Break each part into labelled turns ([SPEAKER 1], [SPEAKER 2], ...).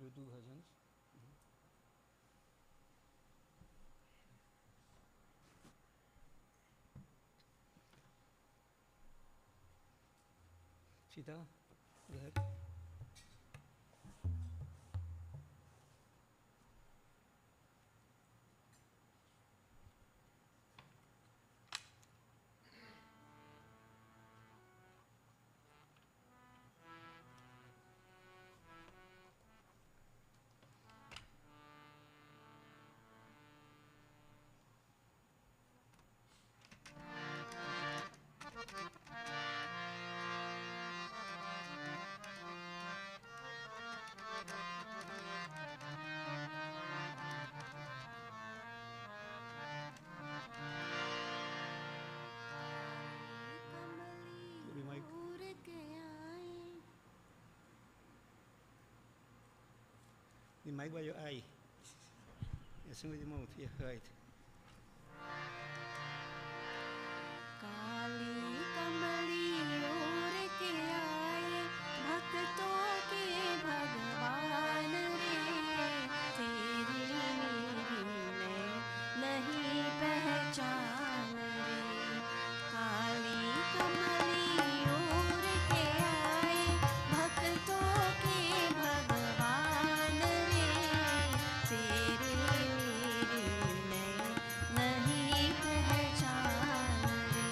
[SPEAKER 1] will do bhajans. Sita, go ahead. The mic by your eye. As soon as you move, you heard.
[SPEAKER 2] काली कमली ओर के आए भक्तों के भगवान रे, तेरी मेरी नहीं पहचान रे। काली कमली ओर के आए भक्तों के भगवान रे, तेरी मेरी नहीं पहचान रे।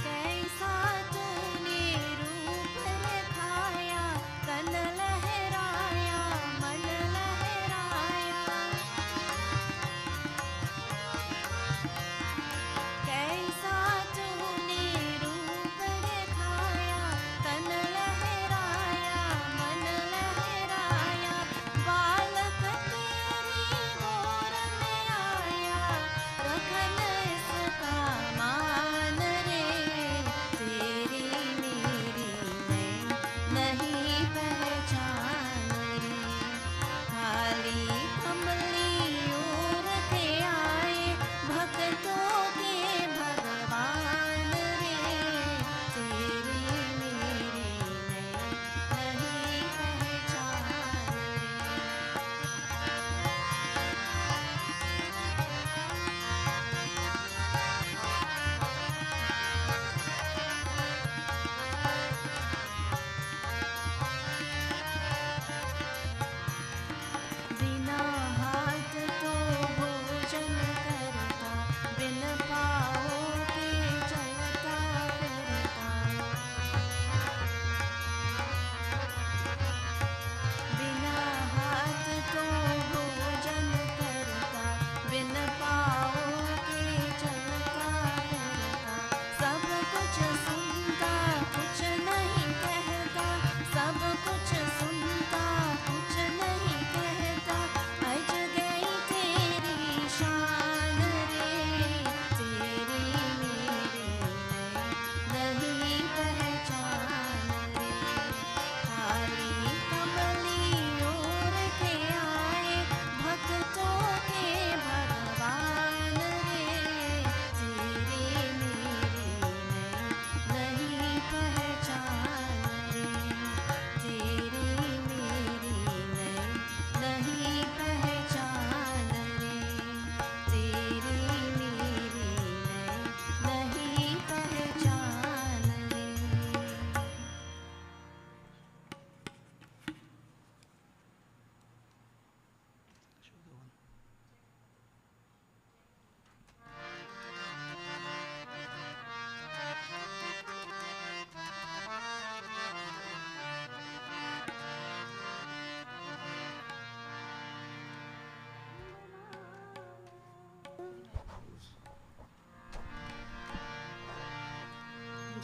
[SPEAKER 2] कैसा तूने रूप रखाया, तन लहराया मन लहराया। कैसा तूने रूप रखाया, तन लहराया मन लहराया। बालक तेरी गोर में आया, रखन इसका मान रे, तेरी मेरी नहीं पहचान रे। काली कमली ओर के आए भक्तों के भगवान रे, तेरी मेरी नहीं पहचान रे। बिना हाथ तो भोजन करता, बिन पाँव के चलता फिरता। बिना हाथ तो भोजन करता, बिन पाँव के चलता फिरता। सब कुछ सुनता कुछ नहीं कहता, सब कुछ सुनता कुछ नहीं कहता। अज गई तेरी शान रे, तेरी मेरी नहीं पहचान रे। काली कमली ओर के आए भक्तों के भगवान रे, तेरी मेरी नहीं पहचान रे, तेरी मेरी नहीं पहचान रे, तेरी मेरी नहीं पहचान रे।
[SPEAKER 1] Show the one.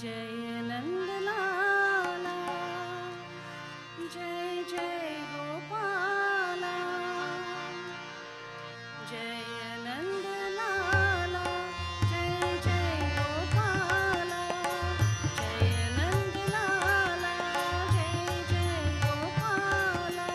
[SPEAKER 2] जय नंद लाला, जय जय गोपाला। जय नंद लाला, जय जय गोपाला। जय नंद लाला, जय जय Gopala.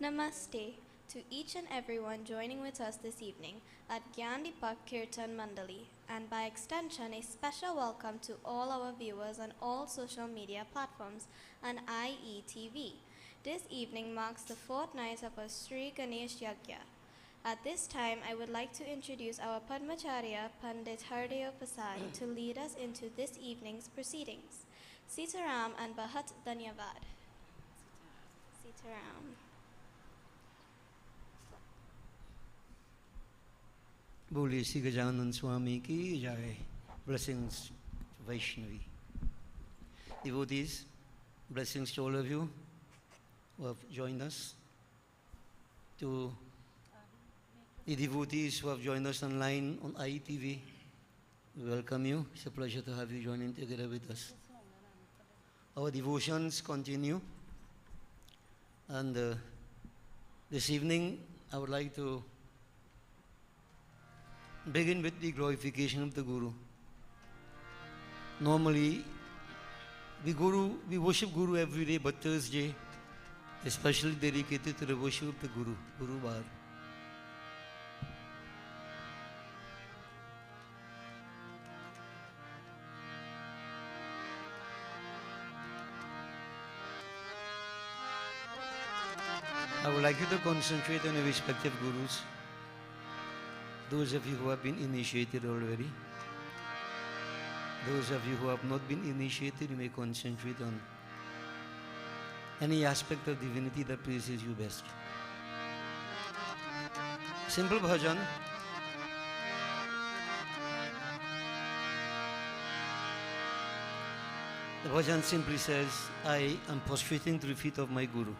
[SPEAKER 3] Namaste to each and everyone joining with us this evening at Gyandipak Kirtan Mandali, and by extension a special welcome to all our viewers on all social media platforms and IETV. This evening marks the fourth night of our Sri Ganesh Yagya. At this time, I would like to introduce our Padmacharya Pandit Hardev Prasad to lead us into this evening's proceedings. Sitaram and Bahat Dhanyavad. Sitaram.
[SPEAKER 1] बोलिए श्री गजानन स्वामी की जय. Blessings to Vaishnavi. Devotees, blessings to all of you who have joined us. To the devotees who have joined us online on IETV, we welcome you. It's a pleasure to have you joining together with us. Our devotions continue, and this evening I would like to begin with the glorification of the Guru. Normally, we worship Guru every day, but Thursday, especially dedicated to the worship of the Guru, Guru Bar. I would like you to concentrate on the respective Gurus. Those of you who have been initiated already, those of you who have not been initiated, you may concentrate on any aspect of divinity that pleases you best. Simple bhajan. The bhajan simply says, I am prostrating to the feet of my Guru.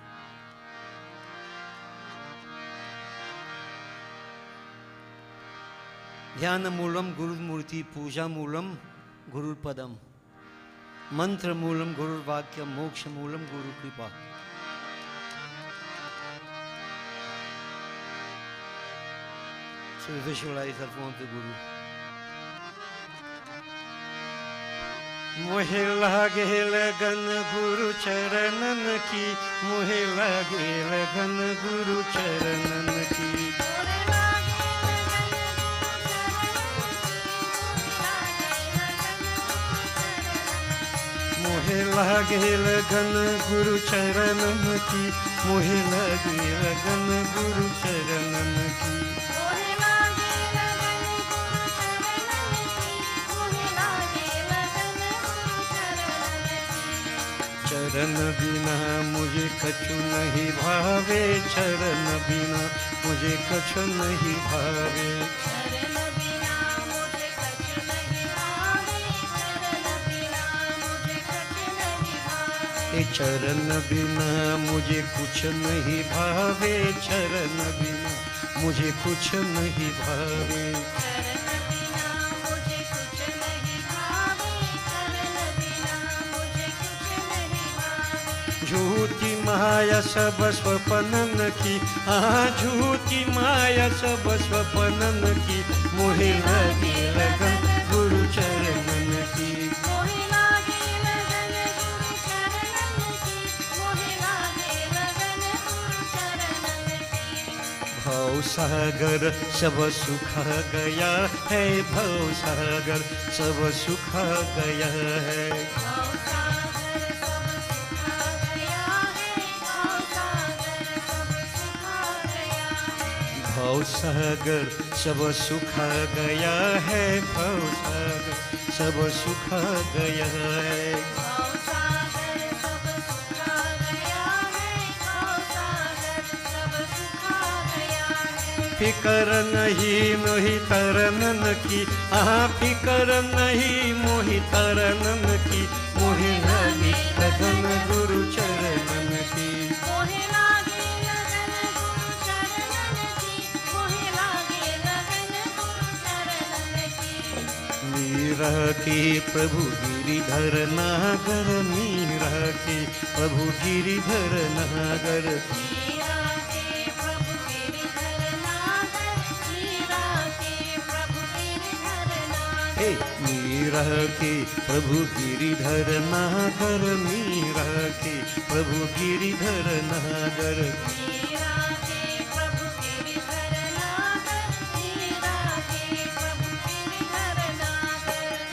[SPEAKER 1] ध्यान मूलम गुरु मूर्ति पूजा मूलम गुरु पदम मंत्र मूलम गुरु वाक्य मोक्ष मूलम गुरु कृपा. So we visualize our phone to Guru. मोहे लागे लगन गुरु चरणन की, मोहे लागे लगन गुरु चरणन की. मोहे लागे लगन गुरु चरणन की, मोहे लागे लगन गुरु चरणन की. चरण बिना मुझे कछु नहीं भावे, चरण बिना मुझे कछु नहीं भावे. चरण बिना मुझे कुछ नहीं भावे, चरण बिना मुझे कुछ नहीं भावे. झूठी माया सब स्वप्नन की, झूठी माया सब स्वप्नन की, मोहे लगी लगन गुरु चरणन की. भव सागर सब सुखा गया है, भव सागर सब सुखा गया है. भव सागर सब सुखा गया है, भव सागर सब सुखा गया है. फिकर नहीं मोहि तरनन की, फिकर नहीं मोहि तरनन की, मोहि लगी लगन गुरु चरणन की. मीरा के प्रभु गिरिधर नागर, मीरा के प्रभु गिरिधर नागर. मीरा के प्रभु गिरिधर नागर, मीरा के प्रभु गिरिधर नागर.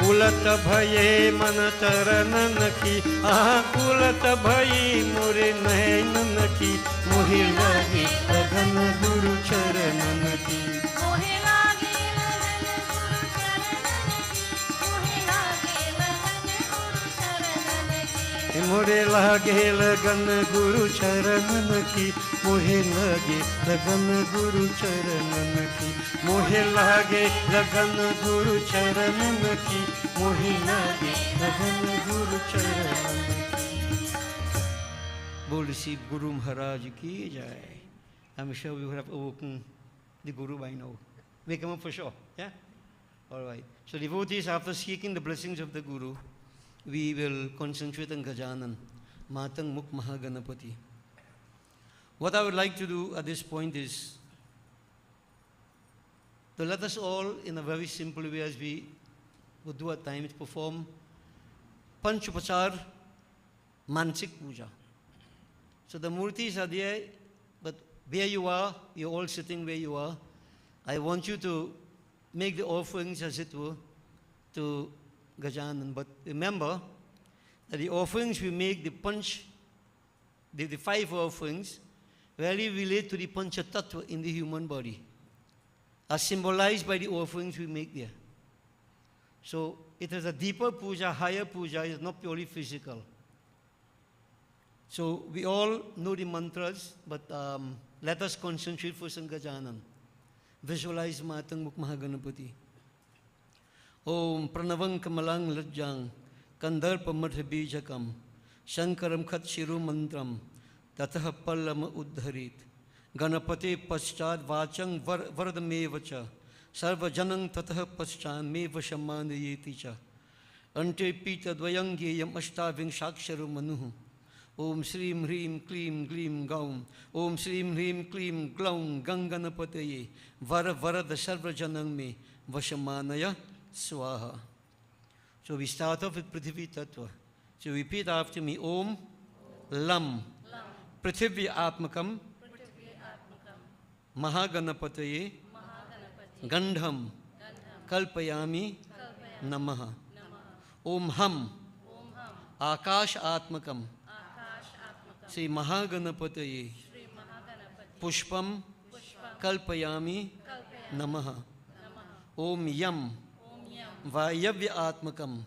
[SPEAKER 1] उलट भये मन चरणन की, उलट भई मोरे नैनन की, मोहि लागे लगन गुरु चरणन की।
[SPEAKER 2] मोहे लागे लगन गुरु चरणन की, मोहे लागे लगन गुरु चरणन की।
[SPEAKER 1] मोरे लागे लगन गुरु चरणन की, मोहे लागे लगन गुरु चरणन की, मोहे लागे लगन गुरु चरणन की, मोहे लागे लगन गुरु चरणन की। बोल श्री गुरु महाराज की जय. I'm sure we would have awoken the Guru by now. Wake him up for sure, yeah? All right. So devotees, after seeking the blessings of the Guru, we will concentrate on Gajanan, Matang Muk Mahaganapati. What I would like to do at this point is to let us all, in a very simple way as we would do at times, perform Panchupachar Mansik Puja. So the murtis are there, but where you are, you're all sitting where you are. I want you to make the offerings, as it were, to Gajanan. But remember that the offerings we make, the 5 offerings, really relate to the Panchatattva in the human body, as symbolized by the offerings we make there. So it is a deeper puja, higher puja, it's not purely physical. So we all know the mantras, but let us concentrate for Sangajanan. Visualize Matang Muk Mahaganapati. Om Pranavang Kamalang Lajjang Kandarpa Madhabijakam Shankaram Khat Shiru Mantram Tatah Pallam Uddharit Ganapate Paschad Vachang Vardamevacha Sarva Janang Tatah Paschan Meva Shamana Yeticha Ante Pita Dvayangeyam Ashtaving Shaksharu Manuhu Om Shrim Hrim Klim Glim Gaum Om Shrim Hrim Klim Glaum Ganganapataye Vara Varada Sarva Janang Me Vashamanaya SWAHA. So we start off with Prithvi Tattva. So repeat after me. Om Lam Prithvi Atmakam Mahaganapataye Gandham Kalpayami Namaha. Om Ham Akash Atmakam Sri Mahaganapataye Pushpam Kalpayami Namaha. Om Yam Vayavya Atmakam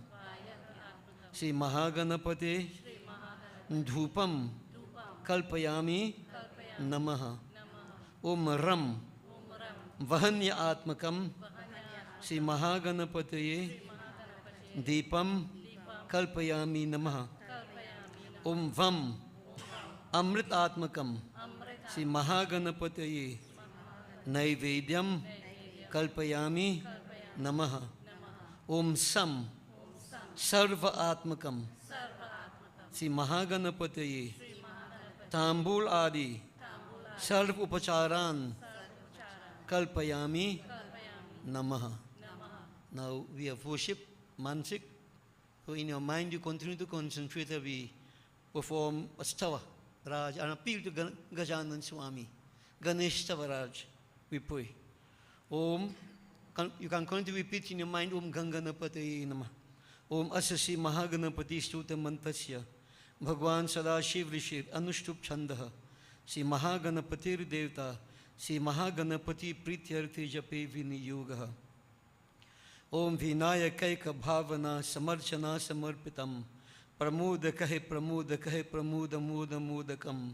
[SPEAKER 1] Sri Mahaganapate Dhupam Kalpayami Namaha. Om Ram Vahanya Atmakam Sri Mahaganapate Deepam Kalpayami Namaha. Om Vam Amrit Atmakam Sri Mahaganapate Naivedyam Kalpayami Namaha. Om Sam Sarva Atmakam Sri Mahaganapataye Tambul Adi Sarv Upacharan Kalpayami Namaha. Now we have worship Mansik. So in your mind you continue to concentrate as we perform a stava Raj, an appeal to Gajanan Swami. Ganesh Stava Raj, we pray. Om, you can continue to repeat in your mind, Om Ganganapataye Namah. Om Asasi Mahaganapati Stuta Mantasya. Bhagwan Sadashiv Rishir Anushtup Chandaha. Si Mahaganapatir Devta. Si Mahaganapati Prityarthi Jape Viniyugaha. Om Vinayakaika Bhavana Samarchana Samarpitam. Pramudakahe Pramudakahe Pramudamuda Mudakam.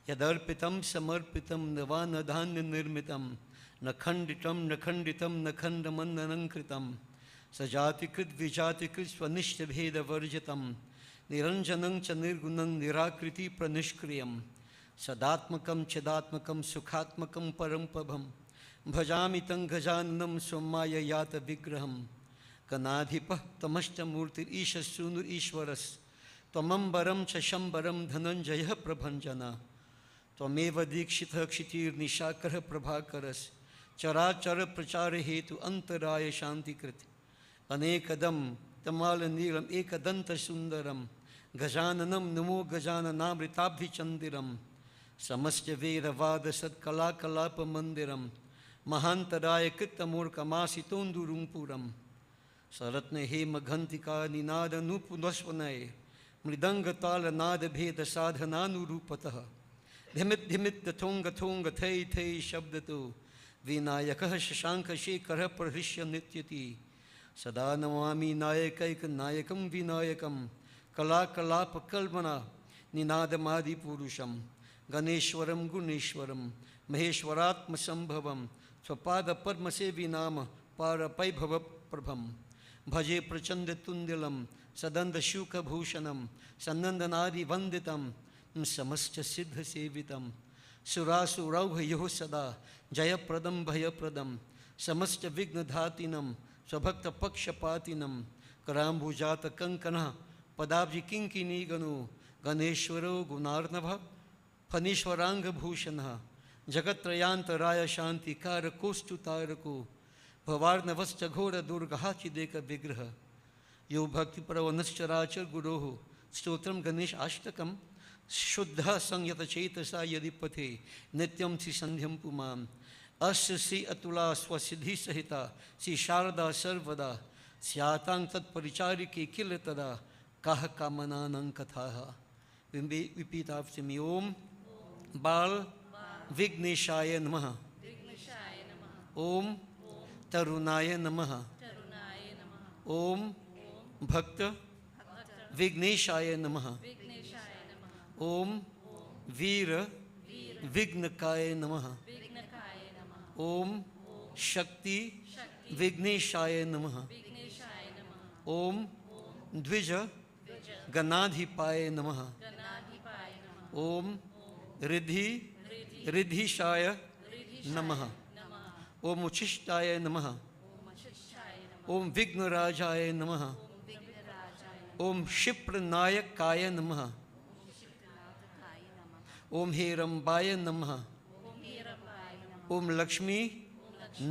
[SPEAKER 1] Yadarpitam Samarpitam Navana Dhanya Nirmitam. Nakhanditam Nakhanditam Nakhandamananankritam. Sajatikrit Vijatikrit Swanishta Bheda Varjatam. Niranjanang Chanirgunang Nirakriti Pranishkriyam. Sadatmakam Chadatmakam Sukhatmakam Parampabham. Bhajamitam Gajananam Swamaya Yata Vigraham. Kanadhipah Tamashtamurtir Isha Sunur Ishwaras. Tamambaram Chashambaram Dhananjaya Prabhanjana. Twameva Dikshitha Kshitir Nishakara Prabhakaras. Charachara Prachara Hetu Antaraya Shantikrit. Anekadam Tamala Niram Ekadanta Sundaram. Gajananam Namo Gajananam Ritabhi Chandiram. Samasya Veda Vada Sat Kala Kalapa Mandiram. Mahantaraya Kittamur Kamasi Tondurumpuram. सरत्न हेम घंटिका निनाद नूपुनस्वनय मृदंग ताल नाद भेद साधनानुरूपतः धिमित धिमित थोंग थोंग थै थै शब्द तो विनायक शशांक शेखर प्रहृष्य नृत्यति सदा नमामि नायकैक नायकं विनायकं कला कलाप कल्पना निनादमादि पुरुषं गणेश्वरं गुणेश्वरं महेश्वरात्म संभवं स्वपाद पद्म सेवी नाम पारपैभव प्रभम भजे प्रचंड तुंदिलम सदंद शुक भूषणम सन्नंदनादि वंदितम समस्त सिद्ध सेवितम सुरासुरौघ यो सदा जयप्रदम भयप्रदम समस्त विघ्नधातिनम स्वभक्त पक्षपातिनम कराम्बुजात कंकण पदाब्जि किंकिनी गणो गणेश्वरो गुणार्णव फणीश्वरांग भूषण जगत्त्रयांतराय शांतिकार कोष्ठुतारको भवार्णवश्च घोर दुर्गाचिदेक विग्रह यो भक्ति प्रवनश्चराचर गुरोः स्तोत्रम गणेश अष्टकम शुद्ध संयत चेतसा यदि पथे नित्यम श्री संध्यम पुमान् अस्य श्री अतुला स्वसिद्धि सहिता श्री शारदा सर्वदा स्यातां तत्परिचारिके किल तदा कह कामनानां कथाः विपीताप्सिमि ओम बाल विघ्नेशाय नमः ओम तरुणाय नमः ओम भक्त विघ्नेशाय नमः ओम वीर विघ्नकाय नमः ओम शक्ति विघ्नेशाय नमः ओम द्विज गणाधिपाय नमः ओम रिद्धि रिद्धिशाय नमः ओम उच्छिष्टाय नमः ओम विघ्नराजाय नमः ओम क्षिप्रनायकाय नमः ओम हेरंबाय नमः ओम लक्ष्मी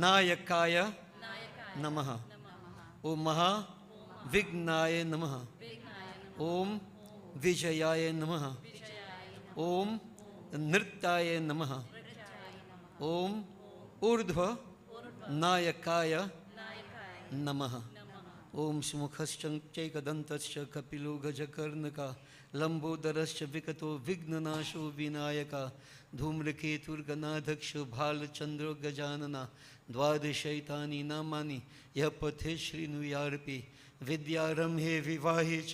[SPEAKER 1] नायकाय नमः ओम महाविघ्नाय नमः ओम विजयाय नमः ओम नृत्याय नमः ओम ऊर्ध्व नायकाय नमः ओम सुमुखश्चैकदन्तश्च कपिलो गजकर्णका लंबोदरश्च विकतो विघ्ननाशो विनायका धूम्रकेतुर्गणाध्यक्षो भालचंद्रो गजानना द्वादशैतानि नामानि यः पठे श्रीनुयार्पि विद्यारम्भे विवाहे च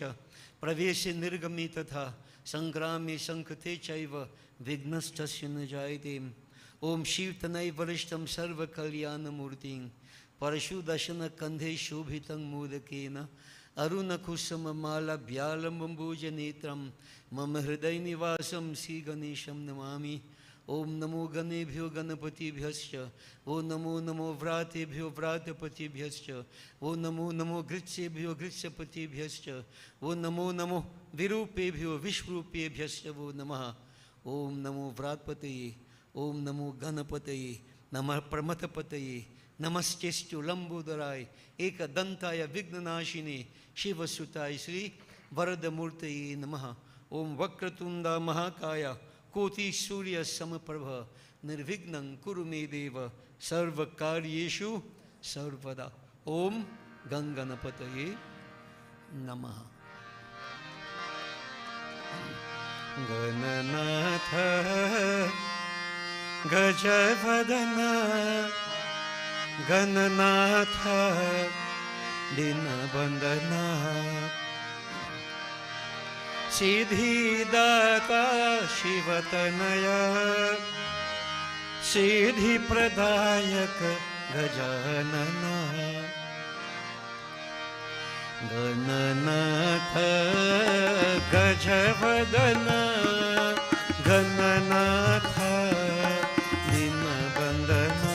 [SPEAKER 1] प्रवेशे निर्गमे तथा संग्रामे संकटे चैव विघ्नस्तस्य न जायते ओम शिवतनय वरिष्ठं सर्वकल्याणमूर्तिं परशुदशन कंधे शोभितं मोदकेन अरुणकुसुममालभ्यालम्बुजनेत्रं मम हृदय निवासं श्रीगणेशं नमामि ओम नमो गणेभ्यो गणपतिभ्यश्च ओ नमो नमो व्रातेभ्यो व्रातपतिभ्यश्च ओ नमो नमो गृत्सेभ्यो गृत्सपतिभ्यश्च ओ नमो नमो विरूपेभ्यो विश्वरूपेभ्यश्च वो नमः ओम नमो व्रातपतये ओम नमो गणपतये नमः प्रमथपतये नमस्तेस्तु लंबोदराय एकदंताय विघ्ननाशिने शिवसुताय श्री वरदमूर्तये नमः ओम वक्रतुंड महाकाय कोटि सूर्य समप्रभ निर्विघ्नं कुरु मे देव सर्वकार्येषु सर्वदा ओम गंगणपतये नमः। गणनाथ गजवदन गणनाथ दीनबंधना सिद्धिदाता शिवतनया सिद्धिप्रदायक गजानना गणनाथ गजवदन गणनाथ दीनबंधना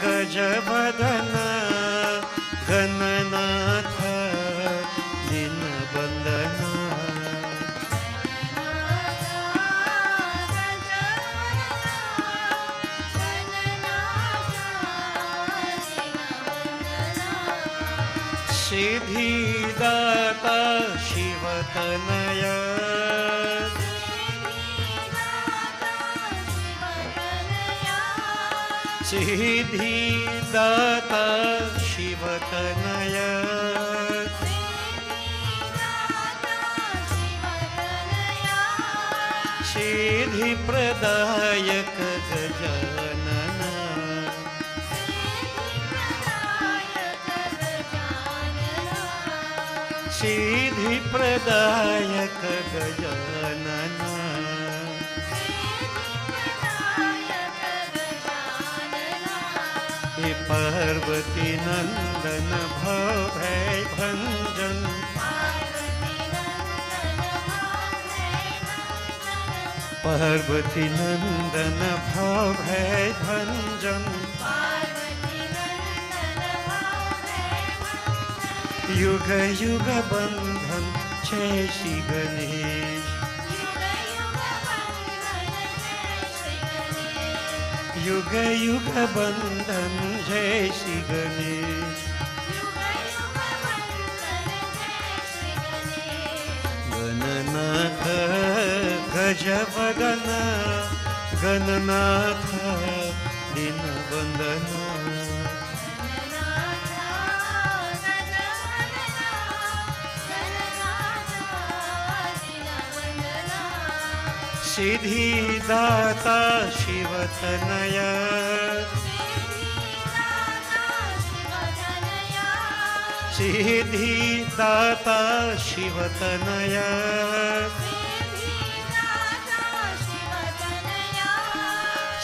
[SPEAKER 1] गजवदन गणनाथ दीनबंधना सिद्धि दाता शिवतनय सिद्धिदाता शिवतनय सिद्धिप्रदायक गजानन सिद्धिप्रदायक गजानन हे पार्वती नंदन भव भय भंजन पार्वती नंदन भव भय भंजन युग युग बंधन जय श्री गणेश युग युग बंधन जय श्री गणेश गणनाथ गजवदन गणनाथ दीनबंधन सिद्धिदाता शिवतनय सिद्धिदाता शिवतनय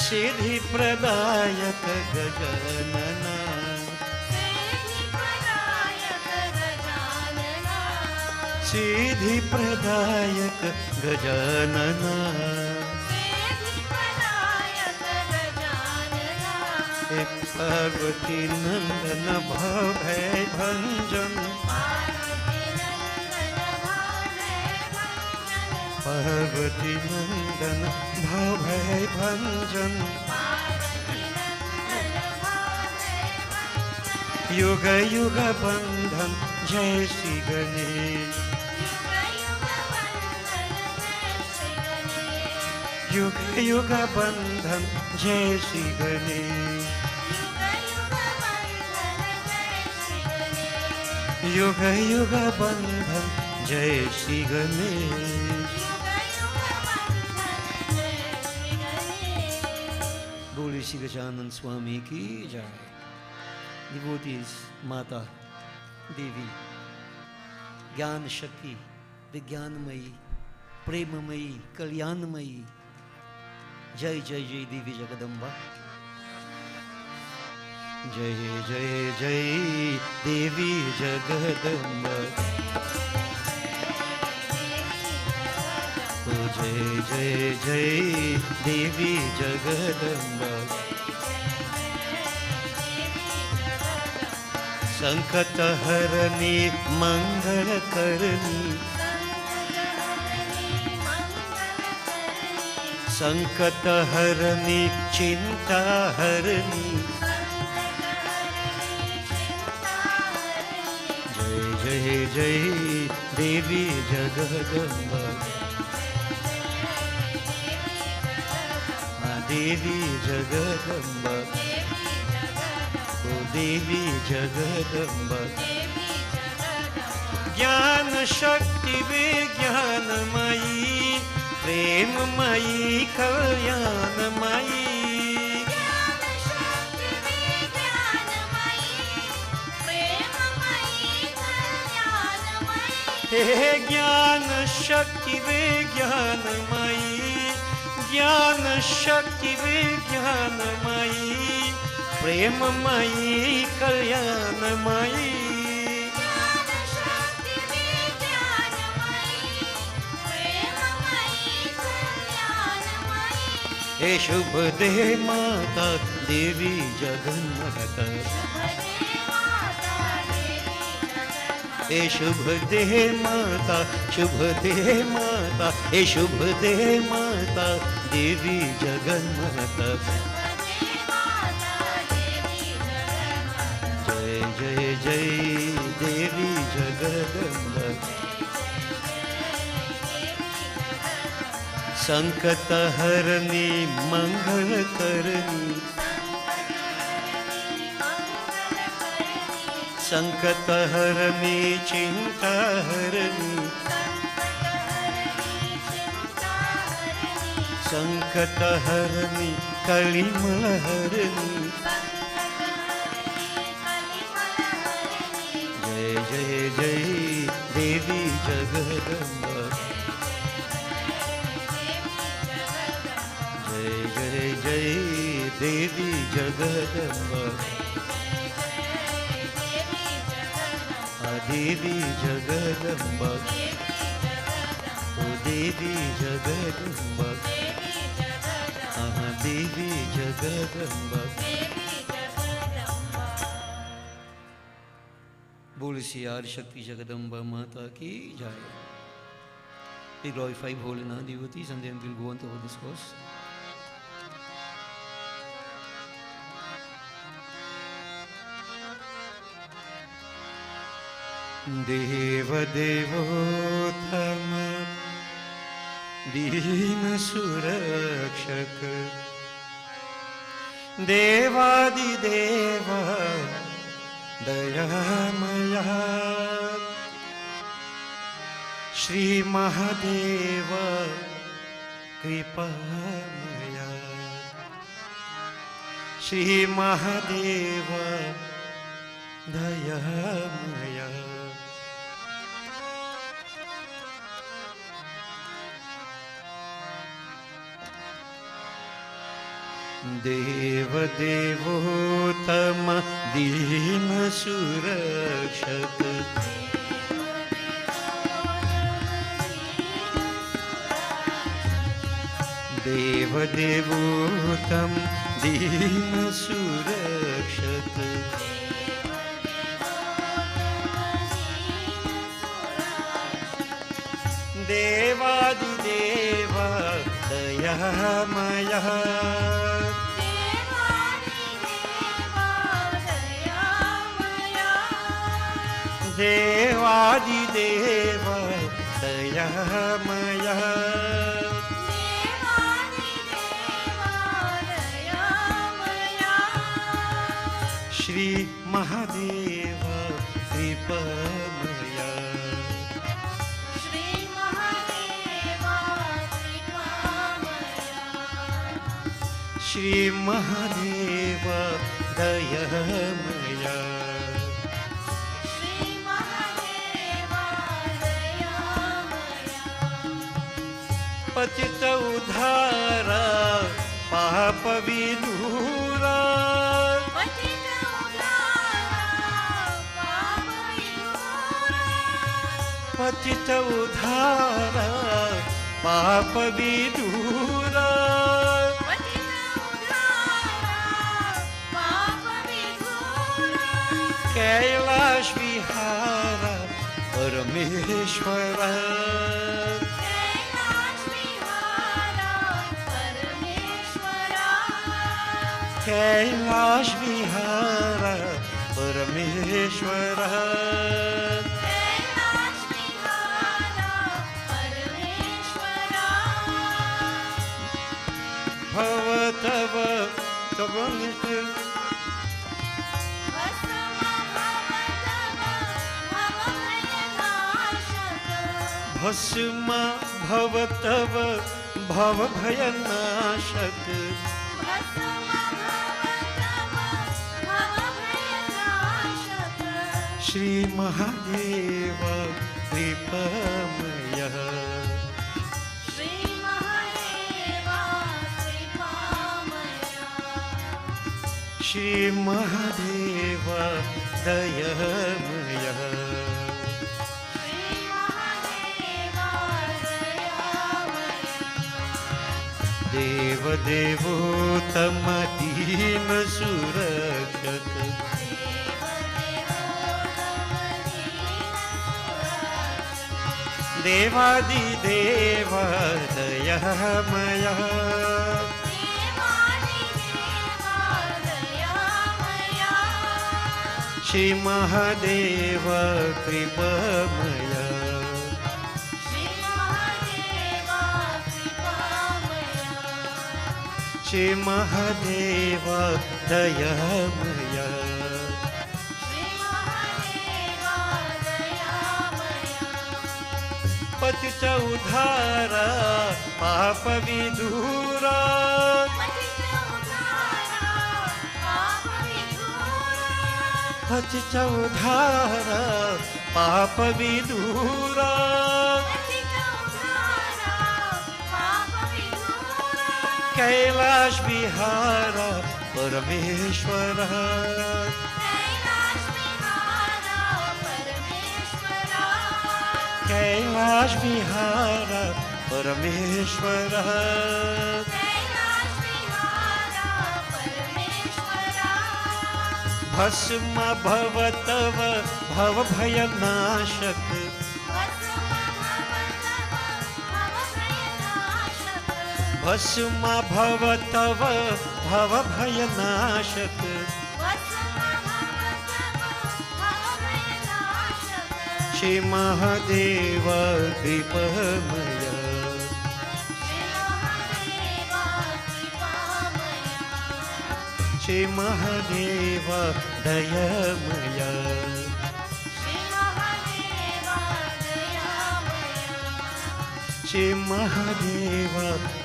[SPEAKER 1] सिद्धिप्रदायक गजानन सिद्धिप्रदायक गजानन एक पार्वती नंदन भव भय भंजन पार्वती नंदन भव भय भंजन युग युग बंधन जय श्री गणेश युग युग बंधन जय श्री गणेश युग युग बंधन जय श्री गणेश बोले श्री गजानन स्वामी की जय डिवोटीज माता देवी ज्ञान शक्ति विज्ञानमयी प्रेममयी कल्याणमयी जय जय जय देवी जगदम्बा जय जय जय देवी जगदम्बा ओ जय जय जय देवी जगदम्बा संकट हरनी मंगल करनी संकट हरनी चिंता हरनी जय जय जय देवी जगदम्बा देवी जगदम्बा ओ देवी जगदम्बा ज्ञान शक्ति विज्ञानमयी प्रेममयी कल्याणमयी हे ज्ञान शक्ति विज्ञानमयी ज्ञान शक्ति विज्ञानमयी प्रेममयी कल्याणमयी हे शुभ दे माता देवी जगन्माता हे शुभ दे माता शुभ दे माता हे शुभ दे माता देवी जगन्माता जय जय जय देवी जगदम्बा संकट हरनी मंगल करनी, संकट हरनी चिंता हरनी, संकट हरनी कलिमल हरनी, जय जय जय देवी जगदम्बा, जय जय जय देवी जगदम्बा, देवी जगदम्बा, ओ देवी जगदम्बा, देवी जगदम्बा। बोल सियार शक्ति जगदम्बा माता की जय. We glorify Bholenath devotees and then we'll go on to our discourse. देव देवोत्तम दीन सुरक्षक, देवादिदेव दयामया, श्री महादेव कृपामया, श्री महादेव दयामया. देव देवोत्तम दीन सुरक्षक, देव देवोत्तम दीन सुरक्षक, देवादिदेव दयामया, देवादिदेव दयामया, श्री महादेव कृपामया,
[SPEAKER 2] श्री महादेव कृपामया,
[SPEAKER 1] श्री महादेव दयामया, पतित उद्धारा पाप विदूरा,
[SPEAKER 2] पतित उद्धारा पाप विदूरा,
[SPEAKER 1] पतित उद्धारा पाप विदूरा,
[SPEAKER 2] पतित उद्धारा पाप विदूरा,
[SPEAKER 1] कैलाश विहारा परमेश्वरा, कैलाश विहारा परमेश्वरा,
[SPEAKER 2] कैलाश विहारा परमेश्वरा,
[SPEAKER 1] भव तव तव
[SPEAKER 2] भस्म भव तव भव भयनाशक,
[SPEAKER 1] भस्म भव भयनाशक, श्री महादेव कृपामया,
[SPEAKER 2] श्री महादेव कृपामया,
[SPEAKER 1] श्री महादेव दयामया, देव देवोत्तम दीन सुरक्षक, देवादिदेव दयामया, Shri Mahadev कृपामया,
[SPEAKER 2] Shri Mahadev कृपामया, Shri Mahadeva Dayamaya.
[SPEAKER 4] Shri Mahadeva Dayamaya.
[SPEAKER 2] Patita Udhara Papa Vidura.
[SPEAKER 4] Patita Udhara Papa Vidura.
[SPEAKER 2] Patita Udhara Papa Vidura.
[SPEAKER 4] Patita Udhara Papa Vidura.
[SPEAKER 2] Kailash Vihara Parameshwara.
[SPEAKER 4] Kailash Vihara Parameshwara.
[SPEAKER 2] Kailash Vihara Parameshwara.
[SPEAKER 4] Kailash Vihara Parameshwara.
[SPEAKER 2] Bhasma Bhavav Bhav Bhayanashak.
[SPEAKER 4] Vasma Bhavatava Bhava
[SPEAKER 2] भस्म भवतव भव
[SPEAKER 4] Bhayanashak.
[SPEAKER 2] भयनाशक
[SPEAKER 4] Vasma Bhavatava Bhava Bhayanashak.
[SPEAKER 2] Shri Mahadev कृपमय
[SPEAKER 4] Shri Mahadeva Kripamaya.
[SPEAKER 2] Shri Mahadev दयमय
[SPEAKER 4] Shri Mahadeva Dayamaya.
[SPEAKER 2] Shri Mahadev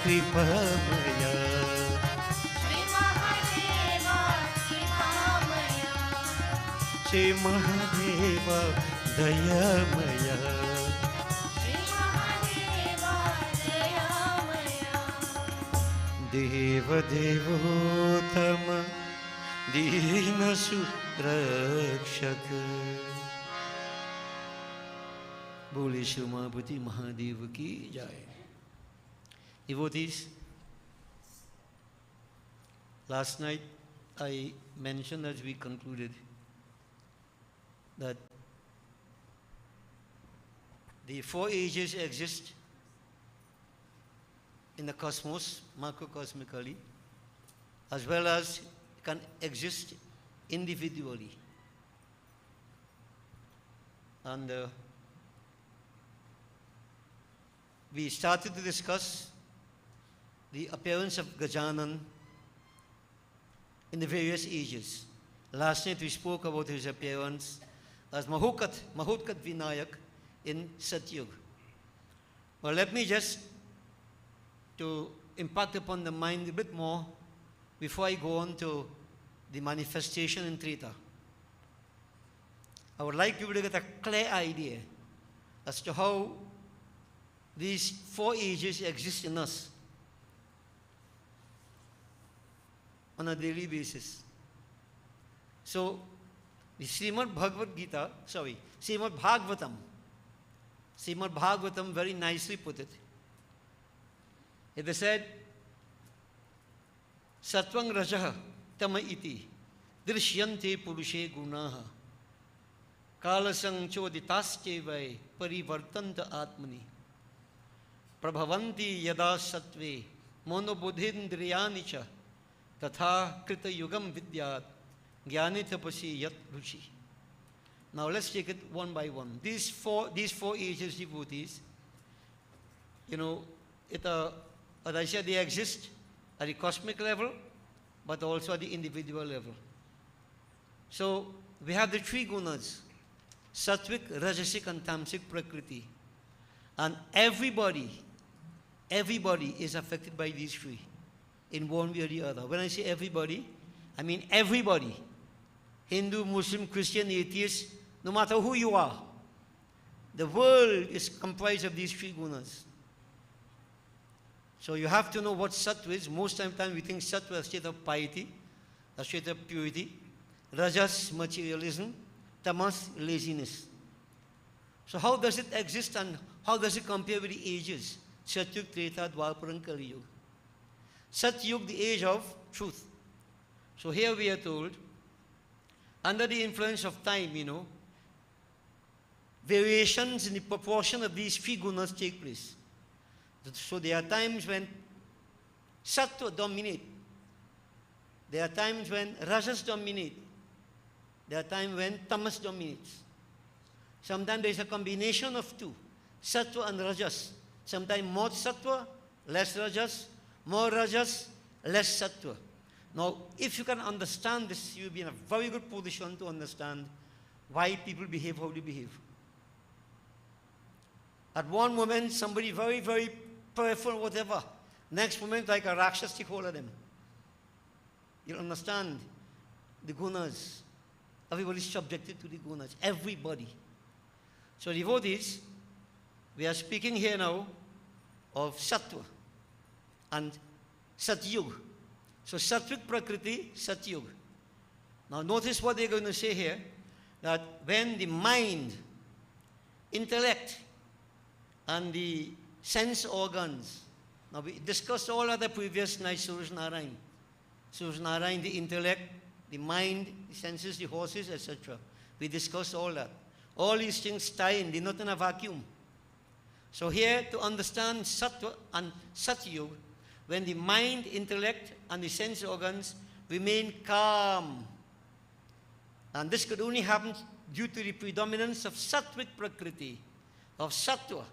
[SPEAKER 2] कृपमय
[SPEAKER 4] Shri Mahadeva Kripamaya.
[SPEAKER 2] Shri Mahadev दयमय
[SPEAKER 4] Shri Mahadeva Dayamaya.
[SPEAKER 2] देव देवोत्तम दीनसु रक्षक बोले श्री उमापति महादेव की जय. Devotees, last night I mentioned as we concluded that the four ages exist in the cosmos, macrocosmically, as well as can exist individually. And we started to discuss the appearance of Gajanan in the various ages. Last night we spoke about his appearance as Mahutkat Vinayak in Satyug. Well, let me just to impact upon the mind a bit more before I go on to the manifestation in Treta. I would like you to get a clear idea as to how these four ages exist in us on a daily basis. So, the Srimad Bhagavatam very nicely put it. It is said, Satvang Rajaha Tama iti Drishyante Purushe Gunaha Kalasang Choditastyevai Parivartanta Atmani Prabhavanti Yada Satve Monobudhindriyanicha Tatha Krita Yugam Vidyat Jnanitapasi Yat Ruchi. Now let's take it one by one. These four ages, devotees, as I said, they exist at the cosmic level, but also at the individual level. So we have the three gunas, Sattvic, Rajasic and Tamasic Prakriti. And everybody is affected by these three in one way or the other. When I say everybody, I mean everybody. Hindu, Muslim, Christian, atheist, no matter who you are. The world is comprised of these three gunas. So you have to know what sattva is. Most of the time we think sattva is a state of piety, a state of purity. Rajas, materialism. Tamas, laziness. So how does it exist and how does it compare with the ages? Satyug, Treta, Dwapara and Kali Yuga. Satyug, the age of truth. So here we are told, under the influence of time, variations in the proportion of these three gunas take place. So there are times when sattva dominate. There are times when rajas dominate. There are times when tamas dominates. Sometimes there is a combination of two, sattva and rajas. Sometimes more sattva, less rajas, more rajas, less sattva. Now, if you can understand this, you'll be in a very good position to understand why people behave how they behave. At one moment, somebody very, very powerful, whatever. Next moment, like a rakshas take hold of them. You'll understand the gunas. Everybody's subjected to the gunas. Everybody. So devotees, we are speaking here now of sattva and satyug. So sattvic prakriti, satyug. Now notice what they're going to say here, that when the mind, intellect, and the sense organs, now we discussed all other previous nights, Suraj Narayan. Suraj Narayan, the intellect, the mind, the senses, the horses, etc. We discussed all that. All these things tie in, they're not in a vacuum. So here, to understand sattva and satyug, when the mind, intellect, and the sense organs remain calm. And this could only happen due to the predominance of sattvic prakriti, of sattva.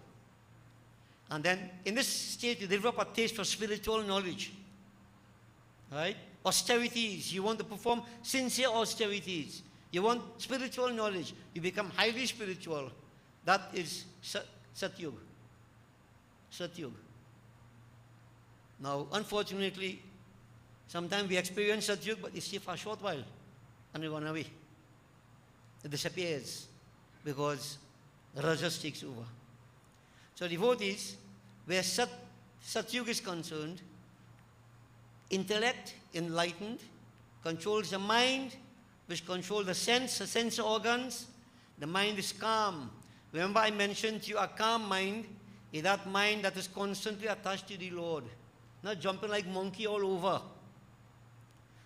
[SPEAKER 2] And then, in this state, you develop a taste for spiritual knowledge. Right? Austerities. You want to perform sincere austerities. You want spiritual knowledge. You become highly spiritual. That is satyug. Satyug. Now, unfortunately, sometimes we experience satyug, but it's for a short while, and we run away. It disappears because rajas takes over. So devotees, where satyug is concerned, intellect, enlightened, controls the mind, which controls the sense organs. The mind is calm. Remember I mentioned to you a calm mind is that mind that is constantly attached to the Lord, not jumping like monkey all over.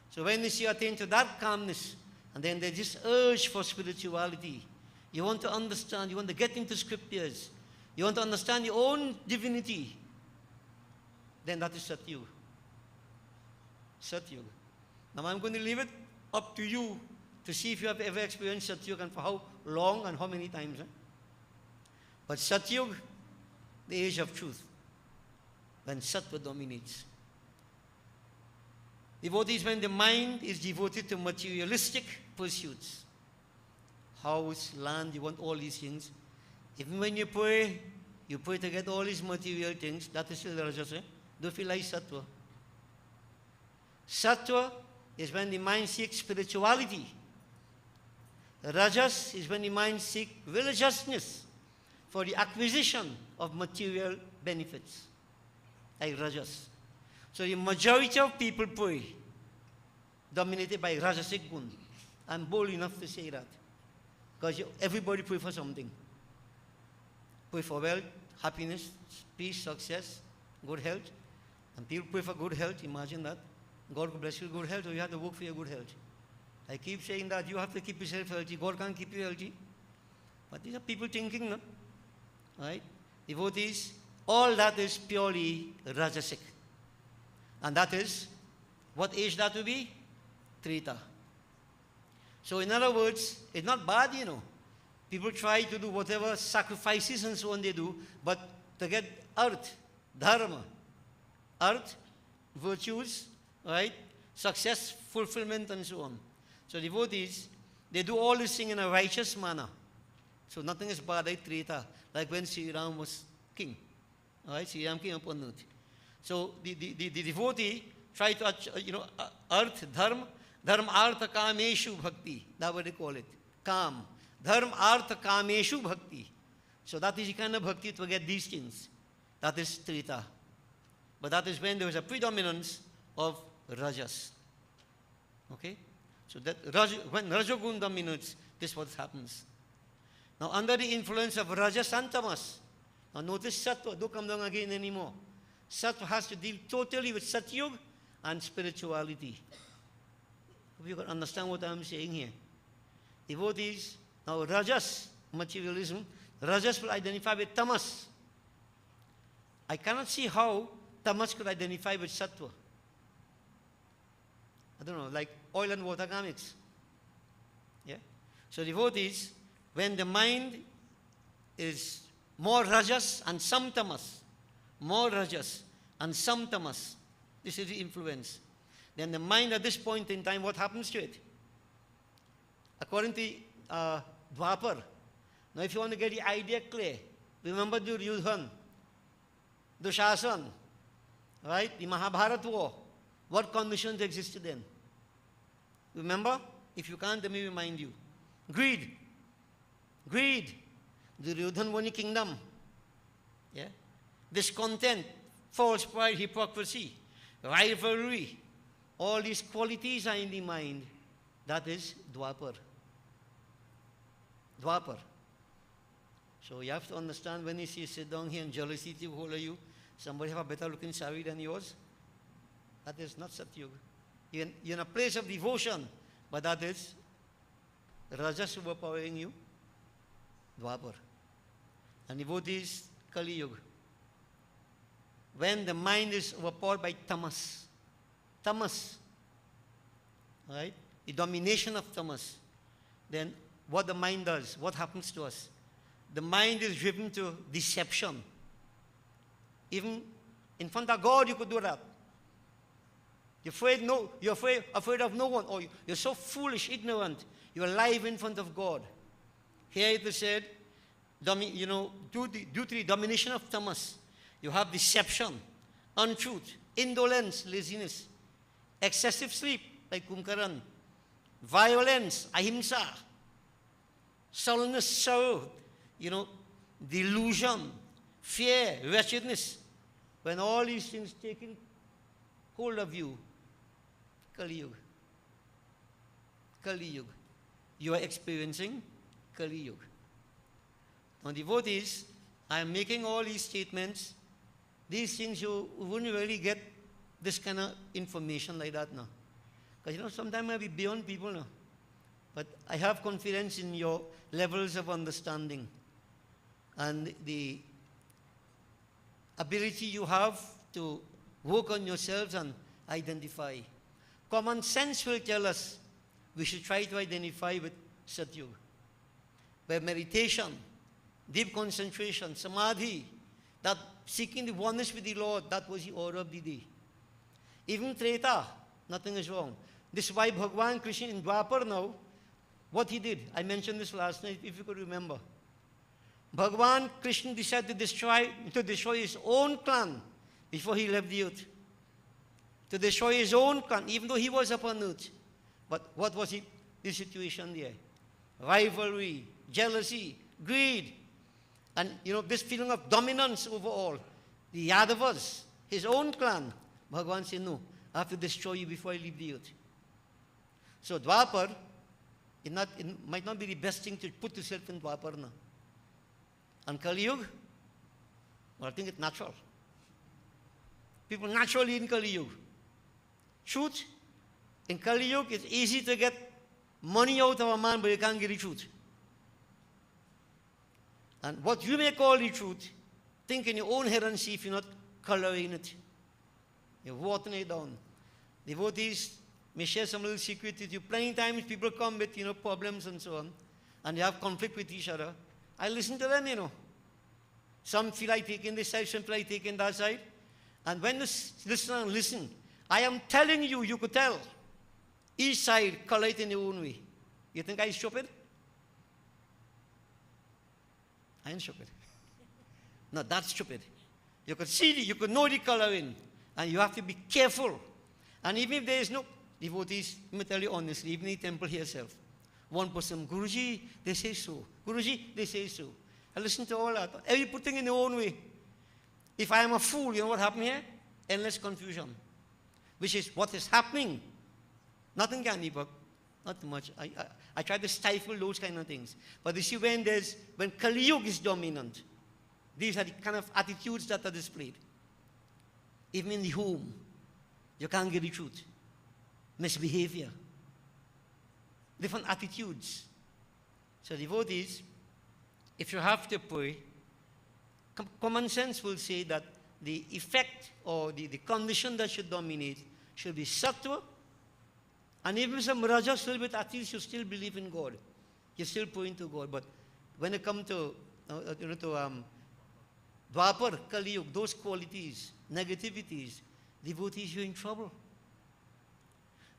[SPEAKER 2] So when you attain to that calmness, and then there's this urge for spirituality, you want to understand, you want to get into scriptures, you want to understand your own divinity, then that is satyug. Satyug. Now I'm going to leave it up to you to see if you have ever experienced satyug and for how long and how many times. But satyug, the age of truth, when sattva dominates. Devotees, when the mind is devoted to materialistic pursuits, house, land, you want all these things. Even when you pray to get all these material things, that is still rajas. Don't feel like sattva. Sattva is when the mind seeks spirituality. Rajas is when the mind seeks religiousness for the acquisition of material benefits, like rajas. So the majority of people pray, dominated by rajasic gun. I'm bold enough to say that, because everybody pray for something. Pray for wealth, happiness, peace, success, good health. And people pray for good health, imagine that. God will bless you with good health, or you have to work for your good health. I keep saying that you have to keep yourself healthy. God can't keep you healthy. But these are people thinking, no? Right? Devotees, all that is purely rajasic. And that is, what age that will be? Treta. So in other words, it's not bad, you know. People try to do whatever sacrifices and so on they do, but to get earth, dharma, earth, virtues, right? Success, fulfillment, and so on. So devotees, they do all this thing in a righteous manner. So nothing is bad like Treta, like when Sri Ram was king. Alright, Sri Ram came upon earth. So the devotee try to, earth, dharma, artha, kameshu bhakti. That's what they call it. Kam. Dharma, artha, kameshu bhakti. So that is the kind of bhakti to get these things. That is Treta. But that is when there is a predominance of rajas. Okay? So that when rajagun dominates, this is what happens. Now under the influence of rajas and tamas, now notice sattva, don't come down again anymore. Sattva has to deal totally with satyug and spirituality. Hope you can understand what I'm saying here. Devotees, now rajas, materialism, rajas will identify with tamas. I cannot see how tamas could identify with sattva. I don't know, like oil and water can mix. Yeah? So devotees, when the mind is more rajas and some tamas, more rajas and some tamas, This is the influence. Then the mind at this point in time, what happens to it? According to Dwapar. Now if you want to get the idea clear, remember Duryodhan, Dushasan, right? The Mahabharata war. What conditions existed then? Remember? If you can't, let me remind you. Greed. Greed. Duryodhan won the kingdom. Yeah? Discontent, false pride, hypocrisy, rivalry. All these qualities are in the mind. That is Dwapar. Dwapar. So you have to understand when you see sit down here and jealousy to hold of you, somebody have a better looking sari than yours. That is not Satyuga. You're in a place of devotion, but that is Rajas overpowering you, Dwapar. And devotees, Kali Yuga. When the mind is overpowered by tamas, right? The domination of tamas, then what the mind does, what happens to us? The mind is driven to deception. Even in front of God, you could do that. You're afraid of no one, or you're so foolish, ignorant. You're alive in front of God. Here it is said, due to the domination of tamas, you have deception, untruth, indolence, laziness, excessive sleep, like Kumkaran, violence, ahimsa, sullenness, sorrow, delusion, fear, wretchedness. When all these things taking hold of you, Kali Yuga. Kali Yuga. You are experiencing Kali Yuga. Now devotees, I am making all these statements. These things you wouldn't really get this kind of information like that now. Because sometimes I'll be beyond people now. But I have confidence in your levels of understanding and the ability you have to work on yourselves and identify. Common sense will tell us we should try to identify with Satyuga. By meditation, deep concentration, samadhi, that seeking the oneness with the Lord, that was the order of the day. Even Treta, nothing is wrong. This is why Bhagavan Krishna in Dwapar now, what he did, I mentioned this last night, if you could remember. Bhagavan Krishna decided to destroy his own clan before he left the earth. To destroy his own clan, even though he was upon earth. But what was the situation there? Rivalry, jealousy, greed, and this feeling of dominance over all. The Yadavas, his own clan. Bhagavan said, no, I have to destroy you before I leave the earth. So Dwapar, it might not be the best thing to put yourself in Dwapar now. And Kali Yuga, well, I think it's natural. People naturally in Kali Yuga. Truth, in Kali Yuga, it's easy to get money out of a man, but you can't get the truth. And what you may call the truth, think in your own head and see if you're not coloring it. You're watering it down. Devotees may share some little secret with you. Plenty times people come with, problems and so on, and they have conflict with each other. I listen to them, Some feel like taking this side, some feel like taking that side. And when you listen, I am telling you, you could tell. Each side color it in their own way. You think I'm stupid? I ain't stupid. No, that's stupid. You could see you could know the coloring. And you have to be careful. And even if there is no devotees, let me tell you honestly, even in the temple here itself, one person, Guruji, they say so. Guruji, they say so. I listen to all that. Every putting in their own way. If I am a fool, you know what happened here? Endless confusion. Which is what is happening. Nothing can be, but not too much. I try to stifle those kind of things. But you see, when Kali Yuga is dominant, these are the kind of attitudes that are displayed. Even in the home, you can't get the truth. Misbehavior. Different attitudes. So devotees, if you have to pray, common sense will say that the effect or the condition that should dominate should be sattva, and even some rajas, a little bit, at least you still believe in God. You're still praying to God. But when it comes to Dwapar, Kali Yuga, those qualities, negativities, devotees, you're in trouble.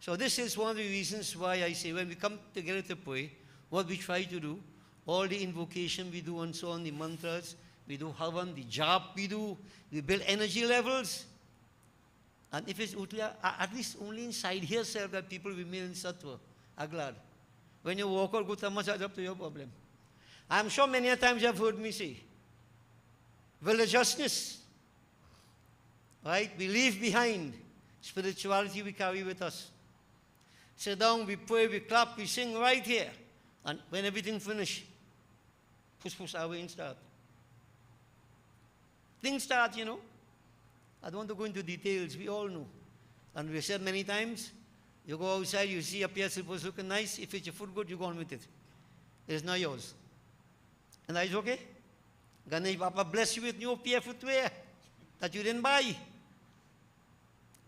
[SPEAKER 2] So this is one of the reasons why I say when we come together to pray, what we try to do, all the invocation we do and so on, the mantras, we do havan, the jap we do, we build energy levels. And if it's at least only inside here, sir, that people remain in sattva, I'm glad. When you walk out, go to massage up to your problem. I'm sure many a times you have heard me say, religiousness, right? We leave behind spirituality we carry with us. Sit down, we pray, we clap, we sing right here. And when everything finished, push away and start. Things start, you know. I don't want to go into details, we all know. And we said many times, you go outside, you see a pair of slippers looking nice, if it's your foot good, you go on with it. It's not yours. And that is okay. Ganesh Baba bless you with new pair of footwear that you didn't buy.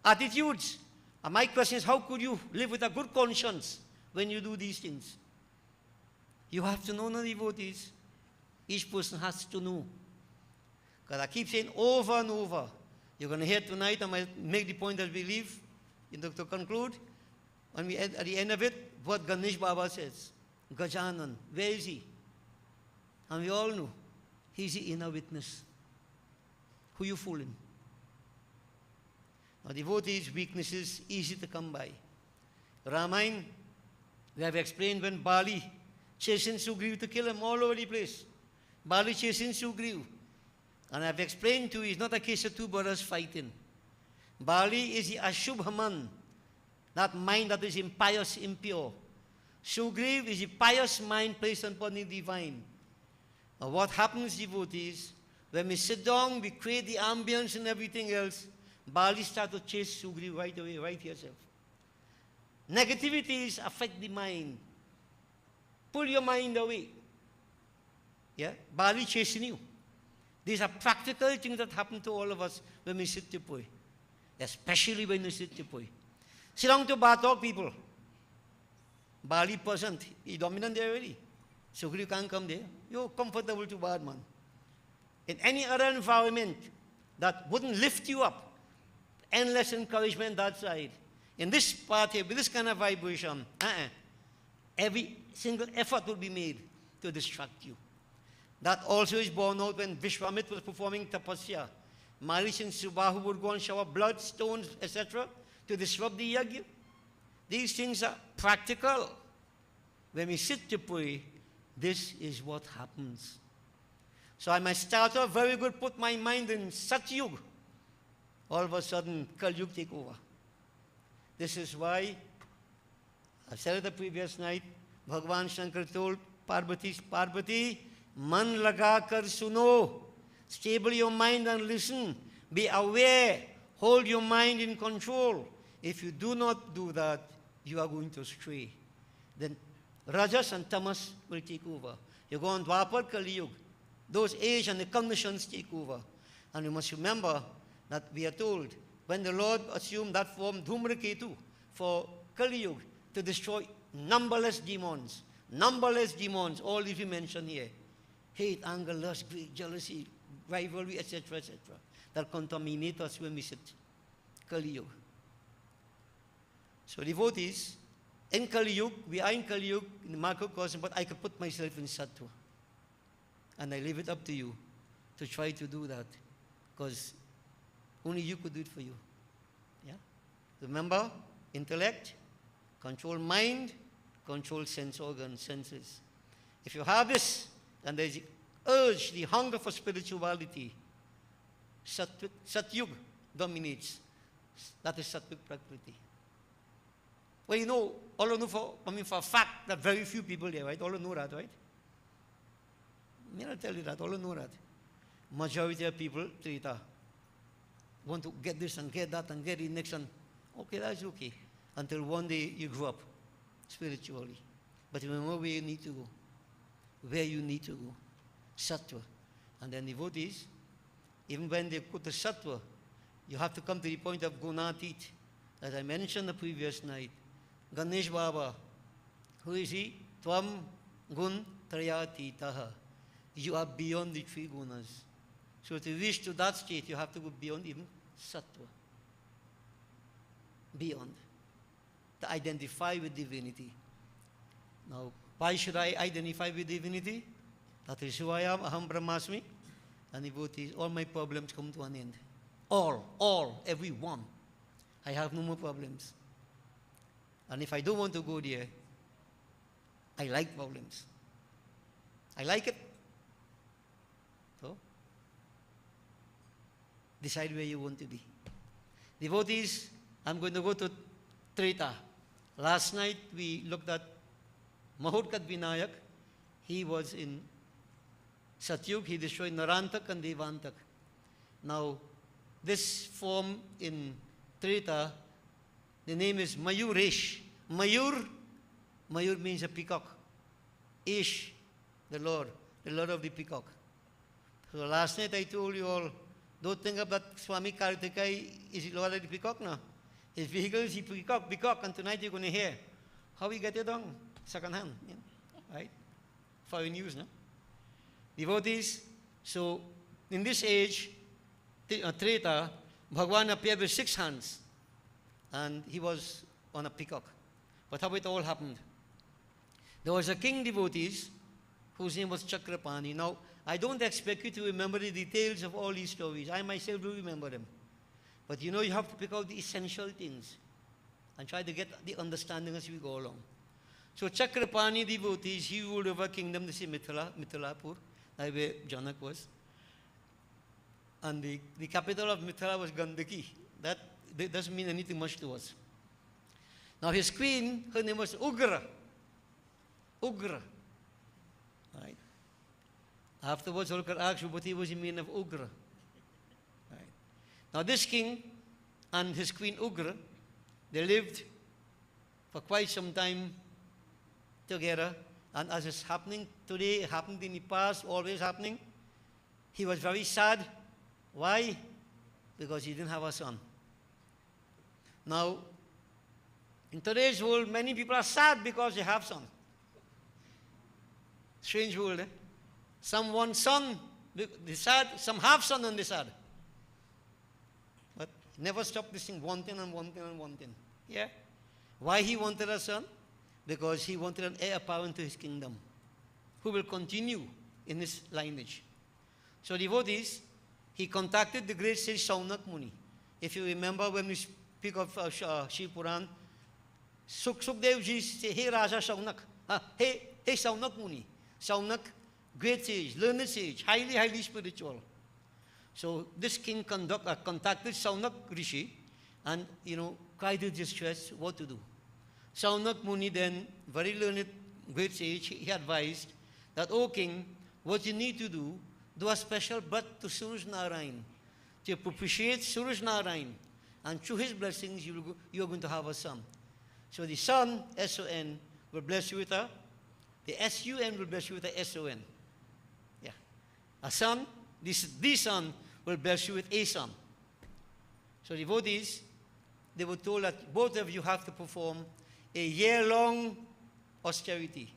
[SPEAKER 2] Attitudes. And my question is, how could you live with a good conscience when you do these things? You have to know the devotees. Each person has to know. Because I keep saying over and over, you're going to hear tonight, I might make the point as we leave, to conclude, at the end of it, what Ganesh Baba says. Gajanan, where is he? And we all know, he's the inner witness. Who you fooling? Now, devotees' weaknesses, easy to come by. Ramayana, we have explained when Bali chasing Sugriv to kill him all over the place. Bali chasing Sugriv. And I've explained to you, it's not a case of two brothers fighting. Bali is the Ashubhaman, that mind that is impious, impure. Sugriv is the pious mind placed upon the divine. Now what happens, devotees, when we sit down, we create the ambience and everything else, Bali starts to chase Sugriv right away, right yourself. Negativities affect the mind. Pull your mind away. Yeah? Bali chasing you. These are practical things that happen to all of us when we sit to pray. Especially when we sit to pray. Sit down to Batok people. Bali present. He's dominant there already. Sugriv can't come there. You're comfortable to bad man. In any other environment that wouldn't lift you up, endless encouragement that side. In this part here, with this kind of vibration, every single effort will be made to distract you. That also is borne out when Vishwamit was performing tapasya. Marish and Subahu would go and shower blood, stones, etc. to disrupt the yajna. These things are practical. When we sit to pray, this is what happens. So I must start off very good, put my mind in Satyug. All of a sudden, Kalyug take over. This is why, I said it the previous night, Bhagavan Shankar told Parvati, man laga kar suno. Stable your mind and listen. Be aware. Hold your mind in control. If you do not do that, you are going to stray. Then Rajas and Tamas will take over. You go on Dwapar, Kali Yuga. Those age and the conditions take over. And you must remember that we are told, when the Lord assumed that form, Dhumraketu, for Kali Yuga, to destroy numberless demons, all these we mention here. Hate, anger, lust, greed, jealousy, rivalry, etc., that contaminate us when we sit. Kali Yuga. So devotees, in Kali Yuga, we are in Kali Yuga, in the macrocosm, but I could put myself in Sattva. And I leave it up to you to try to do that. Because only you could do it for you. Yeah? Remember, intellect, control mind, control sense organs, senses. If you have this, then there is the urge, the hunger for spirituality. Satyug dominates. That is Sattvic Prakriti. Well, you know, all know for a fact that very few people there, right? All know that, right? May I tell you that? All know that. Majority of people, Trita, want to get this and get that and get the next and okay, that's okay. Until one day you grow up spiritually. But remember where you need to go. Where you need to go. Sattva. And then devotees, even when they put the sattva, you have to come to the point of gunatit. As I mentioned the previous night, Ganesh Baba, who is he? Tvam gun trayatitaha. You are beyond the three gunas. So to reach to that state, you have to go beyond even sattva. beyond, to identify with divinity. Now, why should I identify with divinity? That is who I am, aham brahmasmi. And devotees, all my problems come to an end. All, every one. I have no more problems. And if I don't want to go there, I like problems. I like it. So, decide where you want to be. Devotees, I'm going to go to Treta. Last night we looked at Mahotkat Vinayak. He was in Satyug, he destroyed Narantak and Devantak. Now, this form in Treta, the name is Mayuresh. Mayur means a peacock. Ish, the Lord of the peacock. So last night I told you all, don't think about Swami Kartikai is the Lord of the peacock now. His vehicle is the peacock, and tonight you're going to hear how he get it on second hand, right? Foreign news, no? Devotees, so in this age, Treta, Bhagwan appeared with 6 hands, and he was on a peacock. But how it all happened? There was a king, devotees, whose name was Chakrapani. Now, I don't expect you to remember the details of all these stories. I myself do remember them. But you know, you have to pick out the essential things and try to get the understanding as we go along. So Chakrapani, devotees, he ruled over a kingdom, this is Mithilapur, where Janak was. And the capital of Mithila was Gandaki. That doesn't mean anything much to us. Now his queen, her name was Ugra. Right? Afterwards, all could ask what he was the meaning of Ugra. Right? Now this king and his queen Ugra, they lived for quite some time together. And as is happening today, it happened in the past, always happening. He was very sad. Why? Because he didn't have a son. Now, in today's world, many people are sad because they have son. Strange world, eh? Some want son, they sad. Some have son and they sad. But never stop this thing, wanting and wanting and wanting. Yeah? Why he wanted a son? Because he wanted an heir apparent to his kingdom, who will continue in his lineage. So devotees, he contacted the great sage Saunak Muni. If you remember when we speak of Shiv Puran, Sukdev ji said, hey Raja Saunak, hey Saunak Muni. Saunak, great sage, learned sage, highly spiritual. So this king contacted Saunak Rishi and, cried his distress what to do. Saunak Muni then, very learned, great sage, he advised that, O king, what you need to do a special birth to Suraj Narayan to propitiate Suraj Narayan, and through his blessings you are going to have a son. So the son, S-O-N, will bless you with a, the S-U-N will bless you with a S-O-N. Yeah. A son, the son will bless you with a son. So devotees, they were told that both of you have to perform a year-long austerity.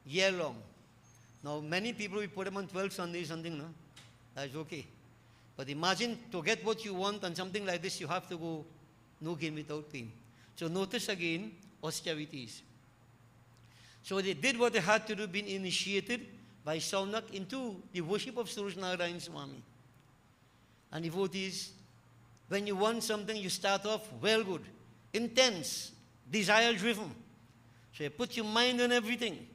[SPEAKER 2] Year-long. Now, many people, we put them on 12 Sundays, something, no? That's okay. But imagine, to get what you want and something like this, you have to go no gain without pain. So notice again, austerities. So they did what they had to do, being initiated by Saunak into the worship of Suraj Narayan Swami. And devotees, when you want something, you start off well good, intense, desire-driven. So you put your mind on everything.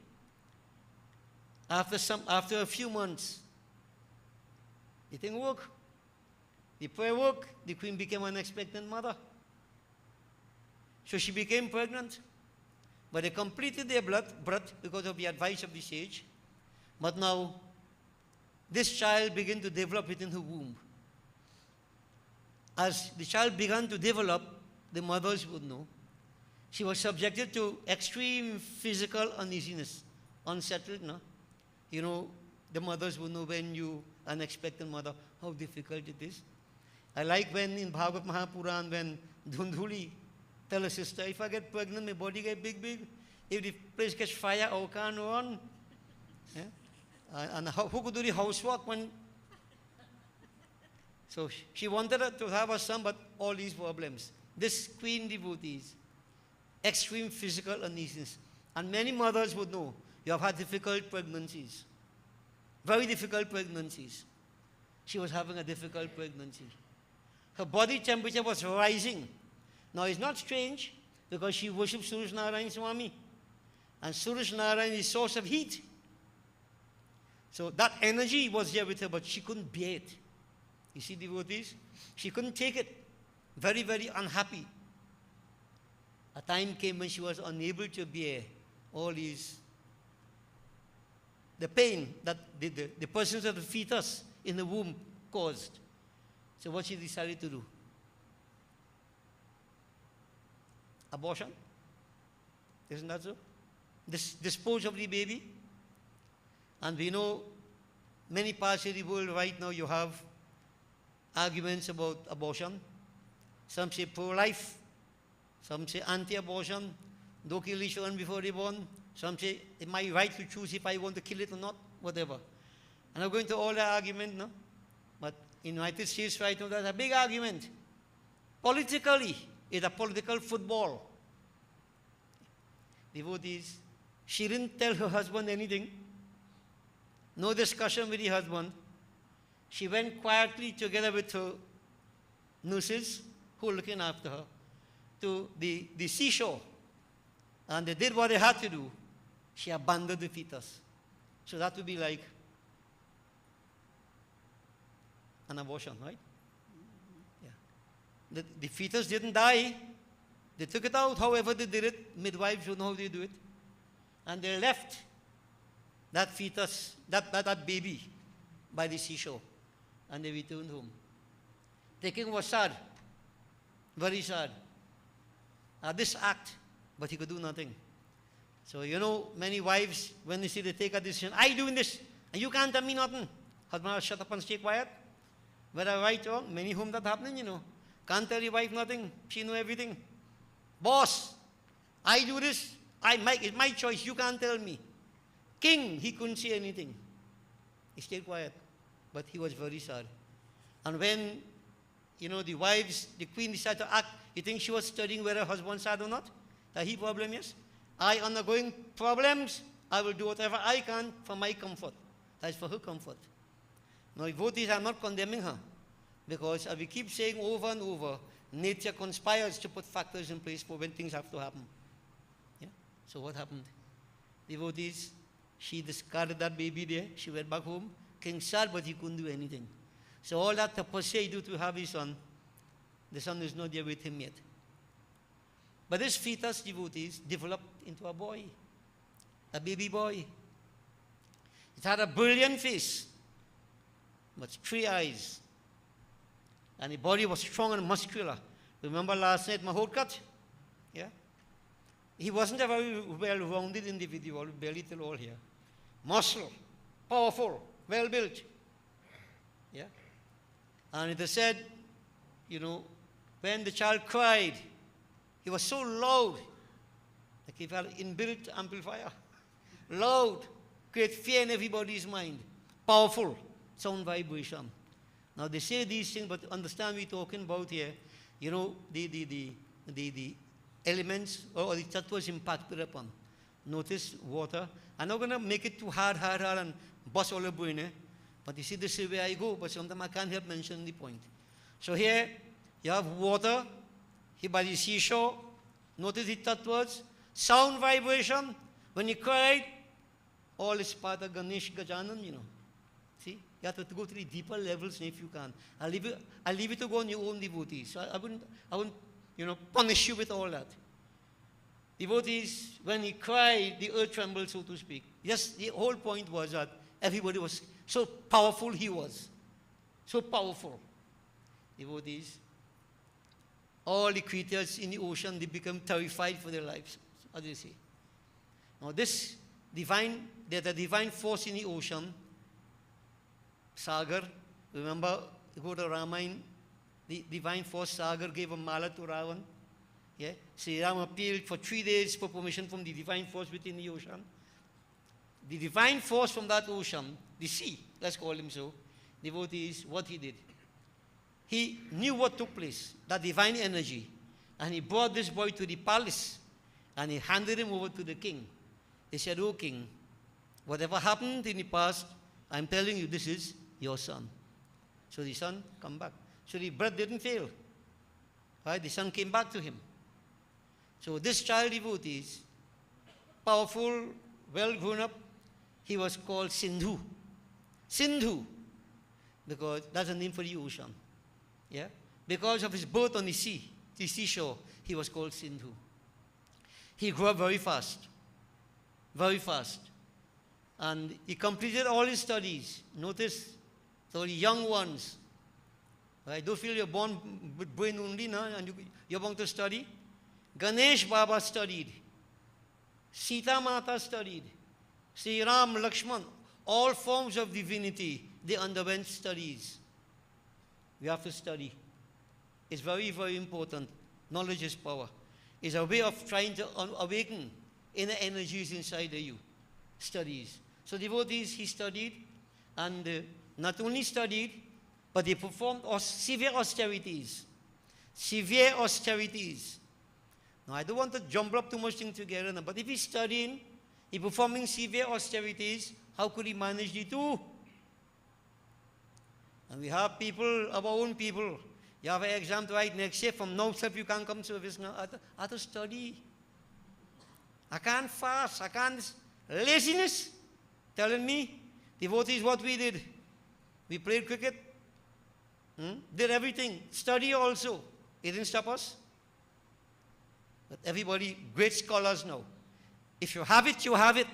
[SPEAKER 2] After a few months, it didn't work. The prayer worked, the queen became an expectant mother. So she became pregnant. But they completed their birth because of the advice of the sage. But now, this child began to develop within her womb. As the child began to develop, the mothers would know, she was subjected to extreme physical uneasiness, unsettled, no? The mothers would know when you, an expectant mother, how difficult it is. I like when in Bhagavad Mahapuran, when Dhundhuli tell her sister, if I get pregnant, my body get big. If the place gets fire, I can't run. Yeah? And who could do the housework when... So she wanted to have a son, but all these problems. this queen devotees, extreme physical uneasiness. And many mothers would know, you have had difficult pregnancies, very difficult pregnancies. She was having a difficult pregnancy. Her body temperature was rising. Now it's not strange because she worships Suraj Narayan Swami. And Suraj Narayan is source of heat. So that energy was there with her, but she couldn't bear it. You see, devotees? She couldn't take it. Very, very unhappy. A time came when she was unable to bear all these, the pain that the presence of the fetus in the womb caused. So what she decided to do? Abortion? Isn't that so? Dispose of the baby? And we know many parts of the world right now you have arguments about abortion. Some say pro-life, some say anti-abortion, don't kill the children before they're born. Some say it's my right to choose if I want to kill it or not, whatever. And I'm going to all that argument, no? But in the United States right now, there's a big argument. Politically, it's a political football. Devotees, she didn't tell her husband anything. No discussion with the husband. She went quietly together with her nurses who were looking after her to the seashore. And they did what they had to do. She abandoned the fetus. So that would be like an abortion, right? Yeah. The fetus didn't die. They took it out, however they did it. Midwives don't know how they do it. And they left that fetus, that baby by the seashore. And they returned home. The king was sad. Very sad. This act, but he could do nothing. So, you know, many wives, when they see they take a decision, I doing this, and you can't tell me nothing. Husband will shut up and stay quiet. Whether right or wrong, many homes that happening, you know. Can't tell your wife nothing. She know everything. Boss, I do this. It's my choice. You can't tell me. King, he couldn't say anything. He stayed quiet. But he was very sad. And when, you know, the wives, the queen decided to act, you think she was studying whether her husband sad or not? That he problem is? I undergoing problems, I will do whatever I can for my comfort. That is for her comfort. Now, devotees, I'm not condemning her. Because as we keep saying over and over, nature conspires to put factors in place for when things have to happen. Yeah? So what happened? Devotees, she discarded that baby there. She went back home. King sad, but he couldn't do anything. So all that tapasya he do to have his son, the son is not there with him yet. But this fetus, devotees, developed into a boy, a baby boy. It had a brilliant face, but 3 eyes. And the body was strong and muscular. Remember last night, Mahotkat? Yeah? He wasn't a very well-rounded individual, barely till all here. Muscle, powerful, well-built. Yeah? And it is said, you know, when the child cried, he was so loud, like he had an inbuilt amplifier. Loud, create fear in everybody's mind. Powerful, sound vibration. Now they say these things, but understand we're talking about here, you know, the elements or the tattvas impacted upon. Notice water. I'm not going to make it too hard, and bust all the brain. But you see, this is where I go, but sometimes I can't help mentioning the point. So here, you have water, here by the seashore. Notice the tattvas. Sound vibration. When you cried, all is part of Ganesh Gajanan, you know. See? You have to go to the deeper levels if you can. I'll leave it to go on your own devotees. So I wouldn't, you know, punish you with all that. Devotees, when he cried, the earth trembled, so to speak. Yes, the whole point was that everybody was so powerful he was. So powerful. Devotees, all the creatures in the ocean, they become terrified for their lives. How do you say? Now there's a divine force in the ocean, Sagar. Remember, you go to Ramayana, the divine force Sagar gave a mala to Ravan. Yeah? Sri Ram appealed for 3 days for permission from the divine force within the ocean. The divine force from that ocean, the sea, let's call him so, devotees, what he did. He knew what took place, that divine energy. And he brought this boy to the palace, and he handed him over to the king. He said, "Oh king, whatever happened in the past, I'm telling you, this is your son." So the son come back. So the bread didn't fail. Right? The son came back to him. So this child devotee is powerful, well grown up. He was called Sindhu. Sindhu, because that's a name for the ocean. Yeah? Because of his birth on the sea, the seashore, he was called Sindhu. He grew up very fast. Very fast. And he completed all his studies. Notice, so the young ones. Right? Don't feel you're born with brain only, no? And you're born to study. Ganesh Baba studied. Sita Mata studied. Sri Ram, Lakshman, all forms of divinity, they underwent studies. We have to study. It's very, very important. Knowledge is power. It's a way of trying to awaken inner energies inside of you. Studies. So devotees, he studied, and not only studied, but he performed severe austerities. Severe austerities. Now, I don't want to jumble up too much things together now, but if he's studying, he's performing severe austerities, how could he manage the two? And we have people, our own people. You have an exam to write next year. From now, if you can't come service now, I have to study. I can't fast. I can't. Laziness. Telling me, devotees, what we did. We played cricket. Did everything. Study also. It didn't stop us. But everybody, great scholars now. If you have it, you have it.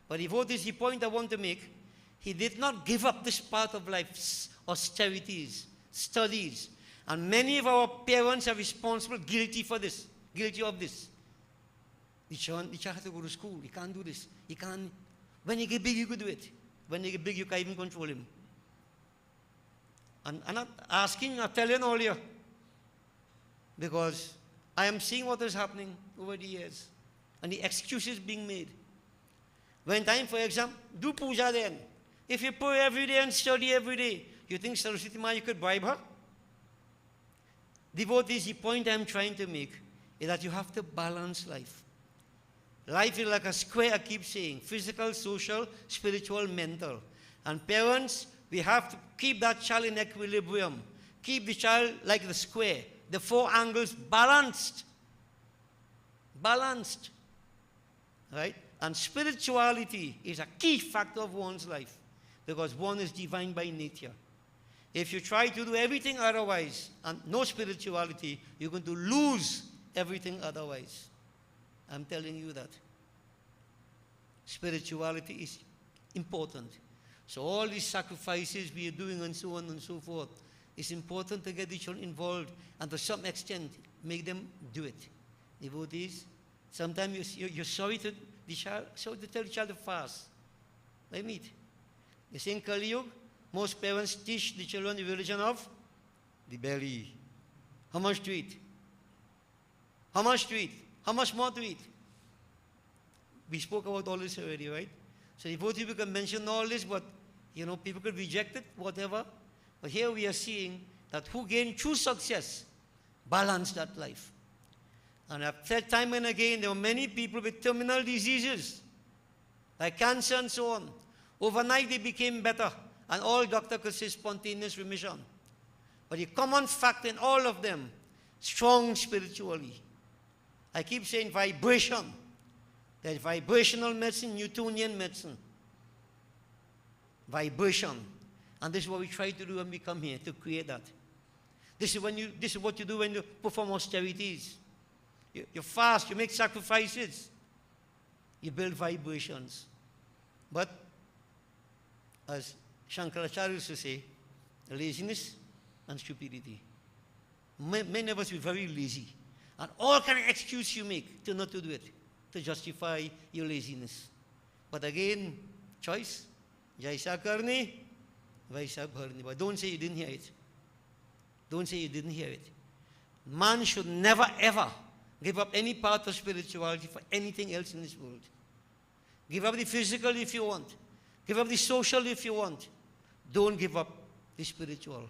[SPEAKER 2] But devotees, the point I want to make, he did not give up this part of life, austerities, studies. And many of our parents are responsible, guilty for this, guilty of this. The child has to go to school. He can't do this. He can't. When he get big, you could do it. When he get big, you can't even control him. And I'm not asking, I'm telling all you. Because I am seeing what is happening over the years. And the excuses being made. When time for exam, do puja then. If you pray every day and study every day, you think Saraswati Ma, you could bribe her? Devotees, the point I'm trying to make is that you have to balance life. Life is like a square, I keep saying. Physical, social, spiritual, mental. And parents, we have to keep that child in equilibrium. Keep the child like the square. The four angles balanced. Balanced. Right? And spirituality is a key factor of one's life. Because one is divine by nature. If you try to do everything otherwise and no spirituality, you're going to lose everything otherwise. I'm telling you that. Spirituality is important. So all these sacrifices we are doing and so on and so forth, it's important to get the children involved and to some extent make them do it. Devotees, sometimes you're sorry to the child, sorry to tell the child to fast. Let me eat. You see in Kali Yuga, most parents teach the children the religion of the belly. How much to eat? How much to eat? How much more to eat? We spoke about all this already, right? So devotees, we can mention all this, but people could reject it, whatever. But here we are seeing that who gain true success, balance that life. And I've said time and again, there are many people with terminal diseases, like cancer and so on. Overnight they became better, and all doctors could say spontaneous remission. But the common fact in all of them, strong spiritually. I keep saying vibration. There's vibrational medicine, Newtonian medicine. Vibration. And this is what we try to do when we come here, to create that. This is what you do when you perform austerities. You fast, you make sacrifices. You build vibrations. But, as Shankaracharya used to say, laziness and stupidity. Many of us are very lazy. And all kind of excuse you make to not to do it, to justify your laziness. But again, choice. Jaisa karni, vaisa bharni. But don't say you didn't hear it. Don't say you didn't hear it. Man should never ever give up any part of spirituality for anything else in this world. Give up the physical if you want. Give up the social if you want. Don't give up the spiritual.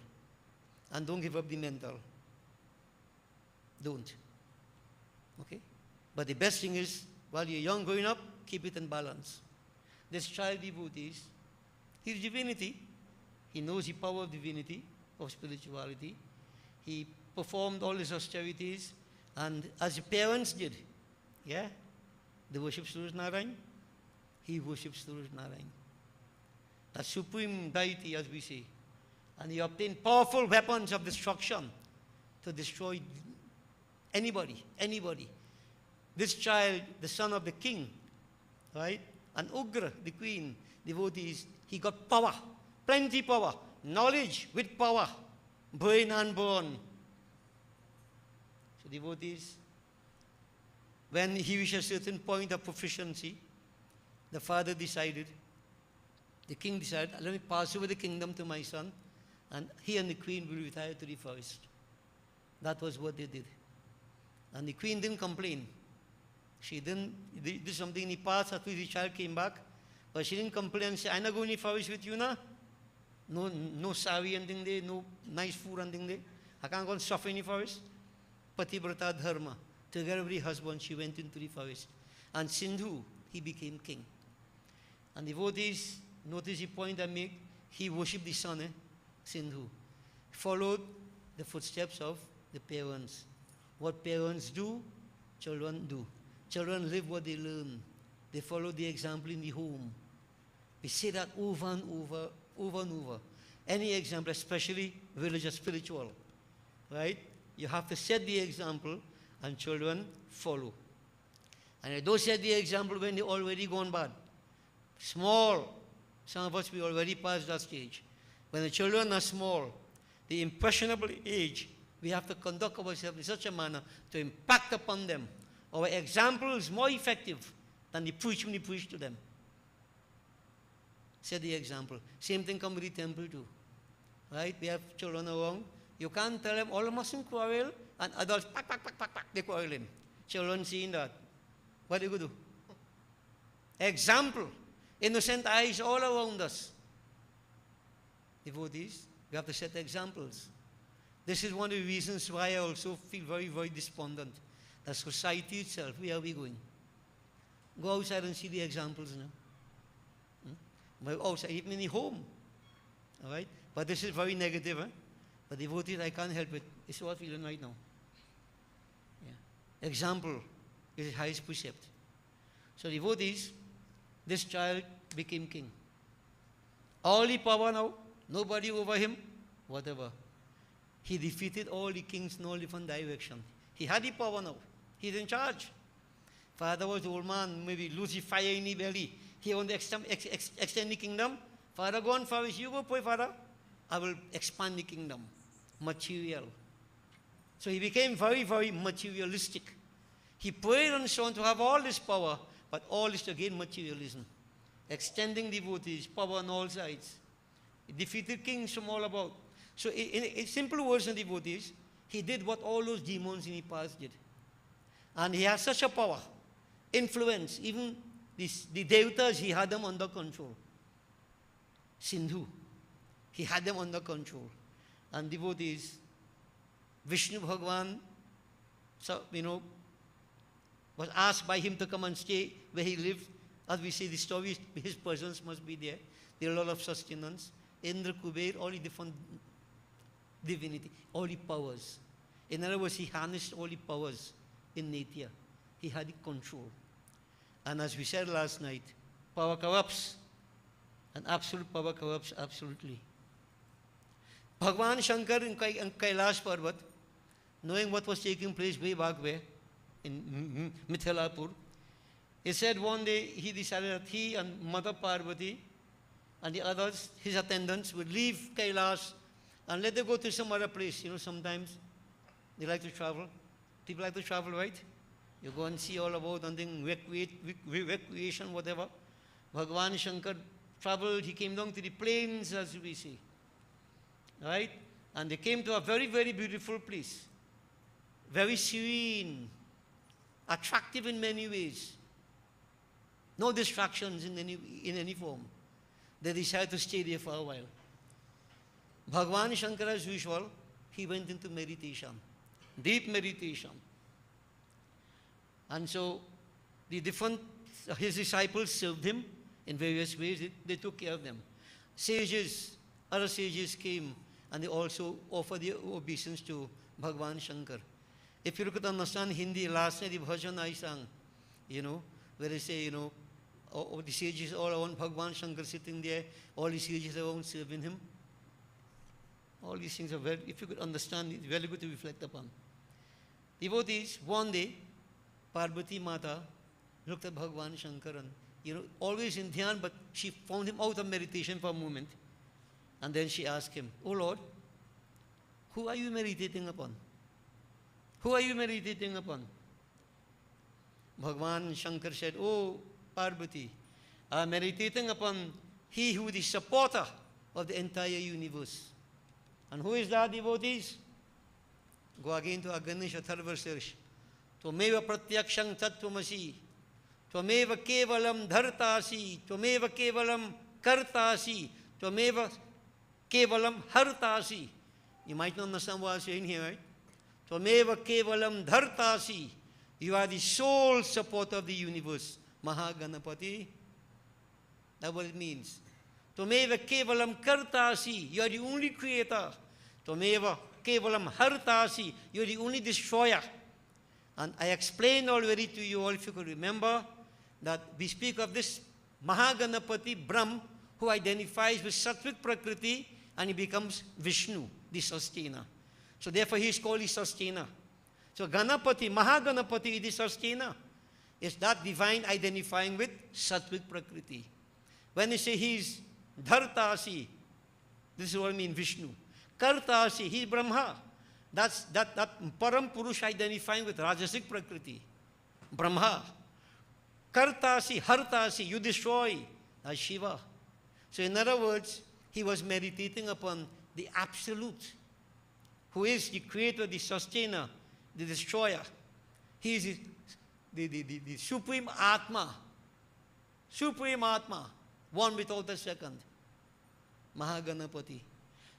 [SPEAKER 2] And don't give up the mental. Don't. Okay? But the best thing is, while you're young growing up, keep it in balance. This child devotees, his divinity, he knows the power of divinity, of spirituality. He performed all his austerities, and as the parents did, yeah, they worship Suraj Narayan, he worships Suraj Narayan. The supreme deity, as we say. And he obtained powerful weapons of destruction to destroy anybody. This child, the son of the king, right? And Ugra, the queen, devotees, he got power, plenty power, knowledge with power, brain unborn. So devotees, when he reached a certain point of proficiency, the father decided, the king decided, let me pass over the kingdom to my son, and he and the queen will retire to the forest. That was what they did. And the queen didn't complain. She did something in the past after the child came back, but she didn't complain and say, I'm not going to the forest with you now. No sari and thing there, no nice food and thing there. I can't go and suffer in the forest. Pativrata dharma. Together with her husband, she went into the forest. And Sindhu, he became king. And devotees, notice the point I make, he worshipped the sun, Sindhu. Followed the footsteps of the parents. What parents do, children do. Children live what they learn. They follow the example in the home. We say that over and over. Any example, especially religious, spiritual, right? You have to set the example and children follow. And I don't set the example when they're already gone bad. Small, some of us, we already passed that stage. When the children are small, the impressionable age, we have to conduct ourselves in such a manner to impact upon them. Our example is more effective than the preaching we preach to them. Set the example. Same thing comes with the temple too. Right? We have children around. You can't tell them all mustn't quarrel, and adults, they quarreling. Children seeing that. What do you do? Example. Innocent eyes all around us. Devotees, we have to set examples. This is one of the reasons why I also feel very, very despondent. The society itself, where are we going? Go outside and see the examples now. Well, outside, even in the home. All right? But this is very negative. But devotees, I can't help it. It's what I'm feeling right now. Yeah. Example is the highest precept. So devotees, this child became king. All the power now, nobody over him, whatever. He defeated all the kings in all different directions. He had the power now. He's in charge. Father was old man, maybe lose the fire in the belly. He want to extend the kingdom. Father, go on forest. You go pray, Father. I will expand the kingdom. Material. So he became very, very materialistic. He prayed and so on to have all this power, but all is to gain materialism. Extending devotees, power on all sides. He defeated kings from all about. So in simple words and devotees, he did what all those demons in the past did. And he has such a power, influence, even the devatas, he had them under control. Sindhu, he had them under control. And devotees, Vishnu Bhagwan, so, was asked by him to come and stay where he lived. As we say, the story, his presence must be there. There are a lot of sustenance. Indra, Kuber, all the different divinity, all the powers. In other words, he harnessed all the powers in nature. He had the control. And as we said last night, power corrupts. And absolute power corrupts absolutely. Bhagwan Shankar in Kailash Parvat, knowing what was taking place way back where, in Mithilapur, he said one day he decided that he and Mother Parvati and the others, his attendants, would leave Kailash and let them go to some other place. Sometimes they like to travel. People like to travel, right? You go and see all about something, recreation, whatever. Bhagwan Shankar traveled, he came down to the plains, as we see. Right? And they came to a very, very beautiful place. Very serene, attractive in many ways. No distractions in any form. They decided to stay there for a while. Bhagwan Shankar, as usual, he went into meditation, deep meditation. And so his disciples served him in various ways. They took care of them. Other sages came and they also offered their obeisance to Bhagwan Shankar. If you could understand Hindi, last night the bhajan I sang, where they say, all the sages all around Bhagwan Shankar sitting there, all the sages around serving him. All these things are very, if you could understand, it's very good to reflect upon. Devotees, one day, Parvati Mata looked at Bhagwan Shankar and, always in dhyan, but she found him out of meditation for a moment. And then she asked him, "Oh Lord, who are you meditating upon? Who are you meditating upon?" Bhagwan Shankar said, "Oh Parvati, I am meditating upon he who is the supporter of the entire universe." And who is that, devotees? Go again to our Ganesha third verse. Tvameva pratyakshang tattvamasi, tvameva kevalam dhartasi, tvameva kevalam kartasi, tvameva kevalam hartasi. You might not understand what I'm saying here, right? Tvameva kevalam dhartasi. You are the sole supporter of the universe. Mahaganapati. That's what it means. Tvameva kevalam kartasi. You are the only creator. Tvameva kevalam hartasi. You are the only destroyer. And I explained already to you all, if you could remember, that we speak of this Mahaganapati Brahm, who identifies with Sattvic Prakriti, and he becomes Vishnu, the sustainer. So therefore he is called the sustainer. So Ganapati, Mahaganapati is the sustainer. Is that divine identifying with Sattvic Prakriti. When they say he is Dhartasi, this is what I mean, Vishnu. Kartasi, he is Brahma. That's that Param Purush identifying with Rajasic Prakriti. Brahma. Kartasi, Hartasi, you destroy. That's Shiva. So in other words, he was meditating upon the Absolute, who is the creator, the sustainer, the destroyer. He is the Supreme Atma. Supreme Atma. One without a second. Mahaganapati.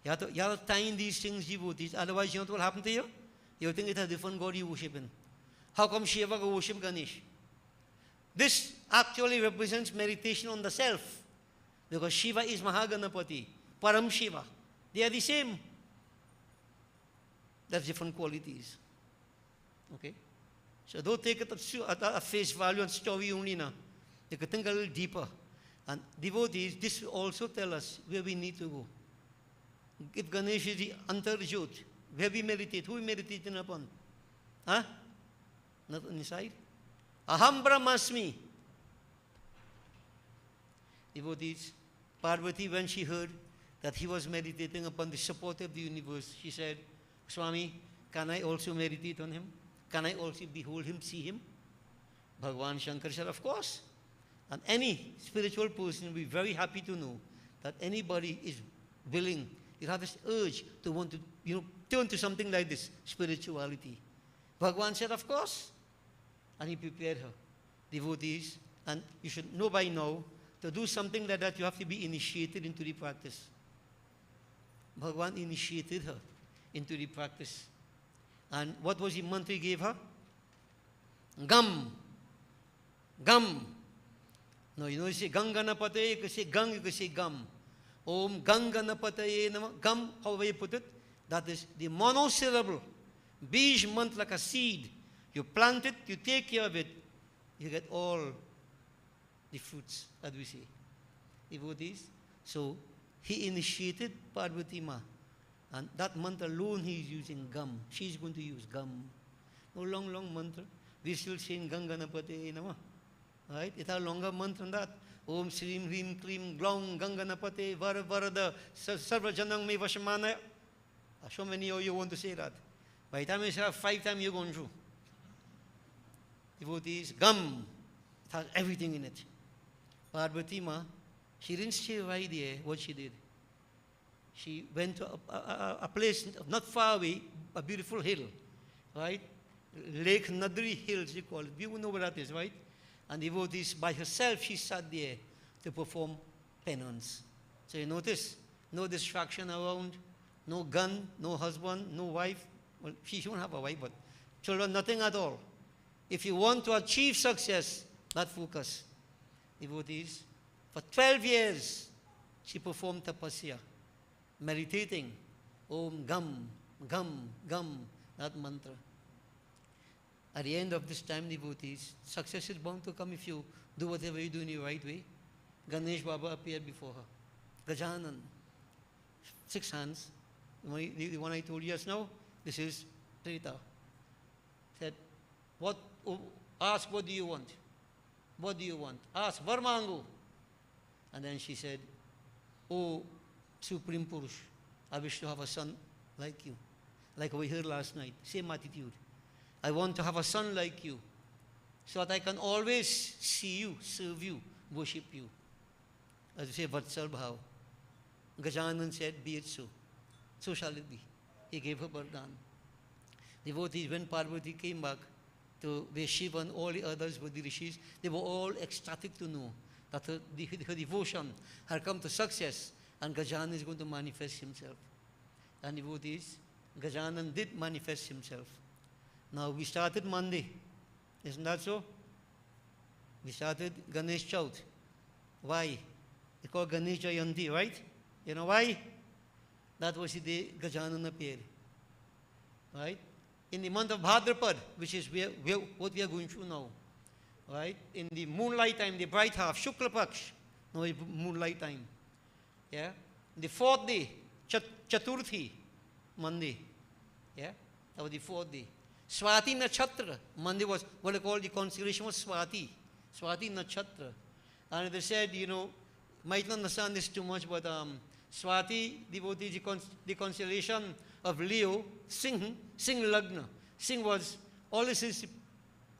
[SPEAKER 2] You have to tie in these things, devotees. Otherwise, you know what will happen to you? You think it's a different God you worship in. How come Shiva go worship Ganesh? This actually represents meditation on the self. Because Shiva is Mahaganapati. Param Shiva. They are the same. That's different qualities. Okay? So don't take it at face value and story only now. You can think a little deeper. And devotees, this will also tell us where we need to go. If Ganesh is the Antarjot, where we meditate, who we meditating upon? Huh? Not on the side. Aham Brahmasmi. Devotees, Parvati, when she heard that he was meditating upon the support of the universe, she said, "Swami, can I also meditate on him? Can I also behold him, see him?" Bhagwan Shankar said, "Of course." And any spiritual person will be very happy to know that anybody is willing, you have this urge to want to, turn to something like this, spirituality. Bhagwan said, "Of course." And he prepared her. Devotees, and you should know by now, to do something like that, you have to be initiated into the practice. Bhagwan initiated her into the practice. And what was the mantra he gave her? Gam. Gam. No, you say Ganganapataye, you can say Gang, you can say Gam. Om Ganganapataye Nama. Gam, however you put it, that is the monosyllable. Bij mantra, like a seed. You plant it, you take care of it, you get all the fruits, as we say. Devotees. So he initiated Parvati Ma. And that mantra alone he is using Gam. She is going to use Gam. No long mantra. We still saying Ganganapate Nama. Right? It has a longer mantra than that. Om Srim Hrim Klim Glong Ganganapate Varada Sarva Janang Me Vashamana. So many of you want to say that. By the time you say 5 times, you're going through. Devotees, Gam. It has everything in it. Parvati Ma, she didn't stay right there, what she did. She went to a place not far away, a beautiful hill, right? Lake Nadri Hills, you call it. You know where that is, right? And devotees, by herself, she sat there to perform penance. So you notice, no distraction around, no gun, no husband, no wife. Well, she shouldn't have a wife, but children, nothing at all. if you want to achieve success, not focus. Devotees, for 12 years, she performed tapasya, meditating, Om Gam, Gam, Gam, that mantra. At the end of this time, devotees, success is bound to come if you do whatever you do in the right way. Ganesh Baba appeared before her. Gajanan, 6 hands. The one I told you just now, this is Trita. Said, ask what do you want? What do you want? Ask, Varmangu. And then she said, Oh, Supreme Purush, I wish to have a son like you. Like we heard last night, same attitude. I want to have a son like you, so that I can always see you, serve you, worship you. As you say, Vatsal Bhav. Gajanan said, be it so. So shall it be. He gave her Vardhan. Devotees, when Parvati came back to where Shiva and all the others were the rishis, they were all ecstatic to know that her devotion had come to success and Gajanan is going to manifest himself. And devotees, Gajanan did manifest himself. Now we started Monday, isn't that so? We started Ganesh Chaut. Why? It's called Ganesh Jayanti, right? You know why? That was the day Gajanan appeared. Right? In the month of Bhadrapad, which is what we are going through now. Right? In the moonlight time, the bright half, Shukla Paksh. Now it's moonlight time. Yeah? The 4th day, Chaturthi, Monday. Yeah? That was the 4th day. Swati Nachatra. Monday was what they call the constellation was Swati. Swati Nachatra. And they said, you know, might not understand this too much, but Swati, devotees, the constellation of Leo, Singh Lagna. Singh was, all this is,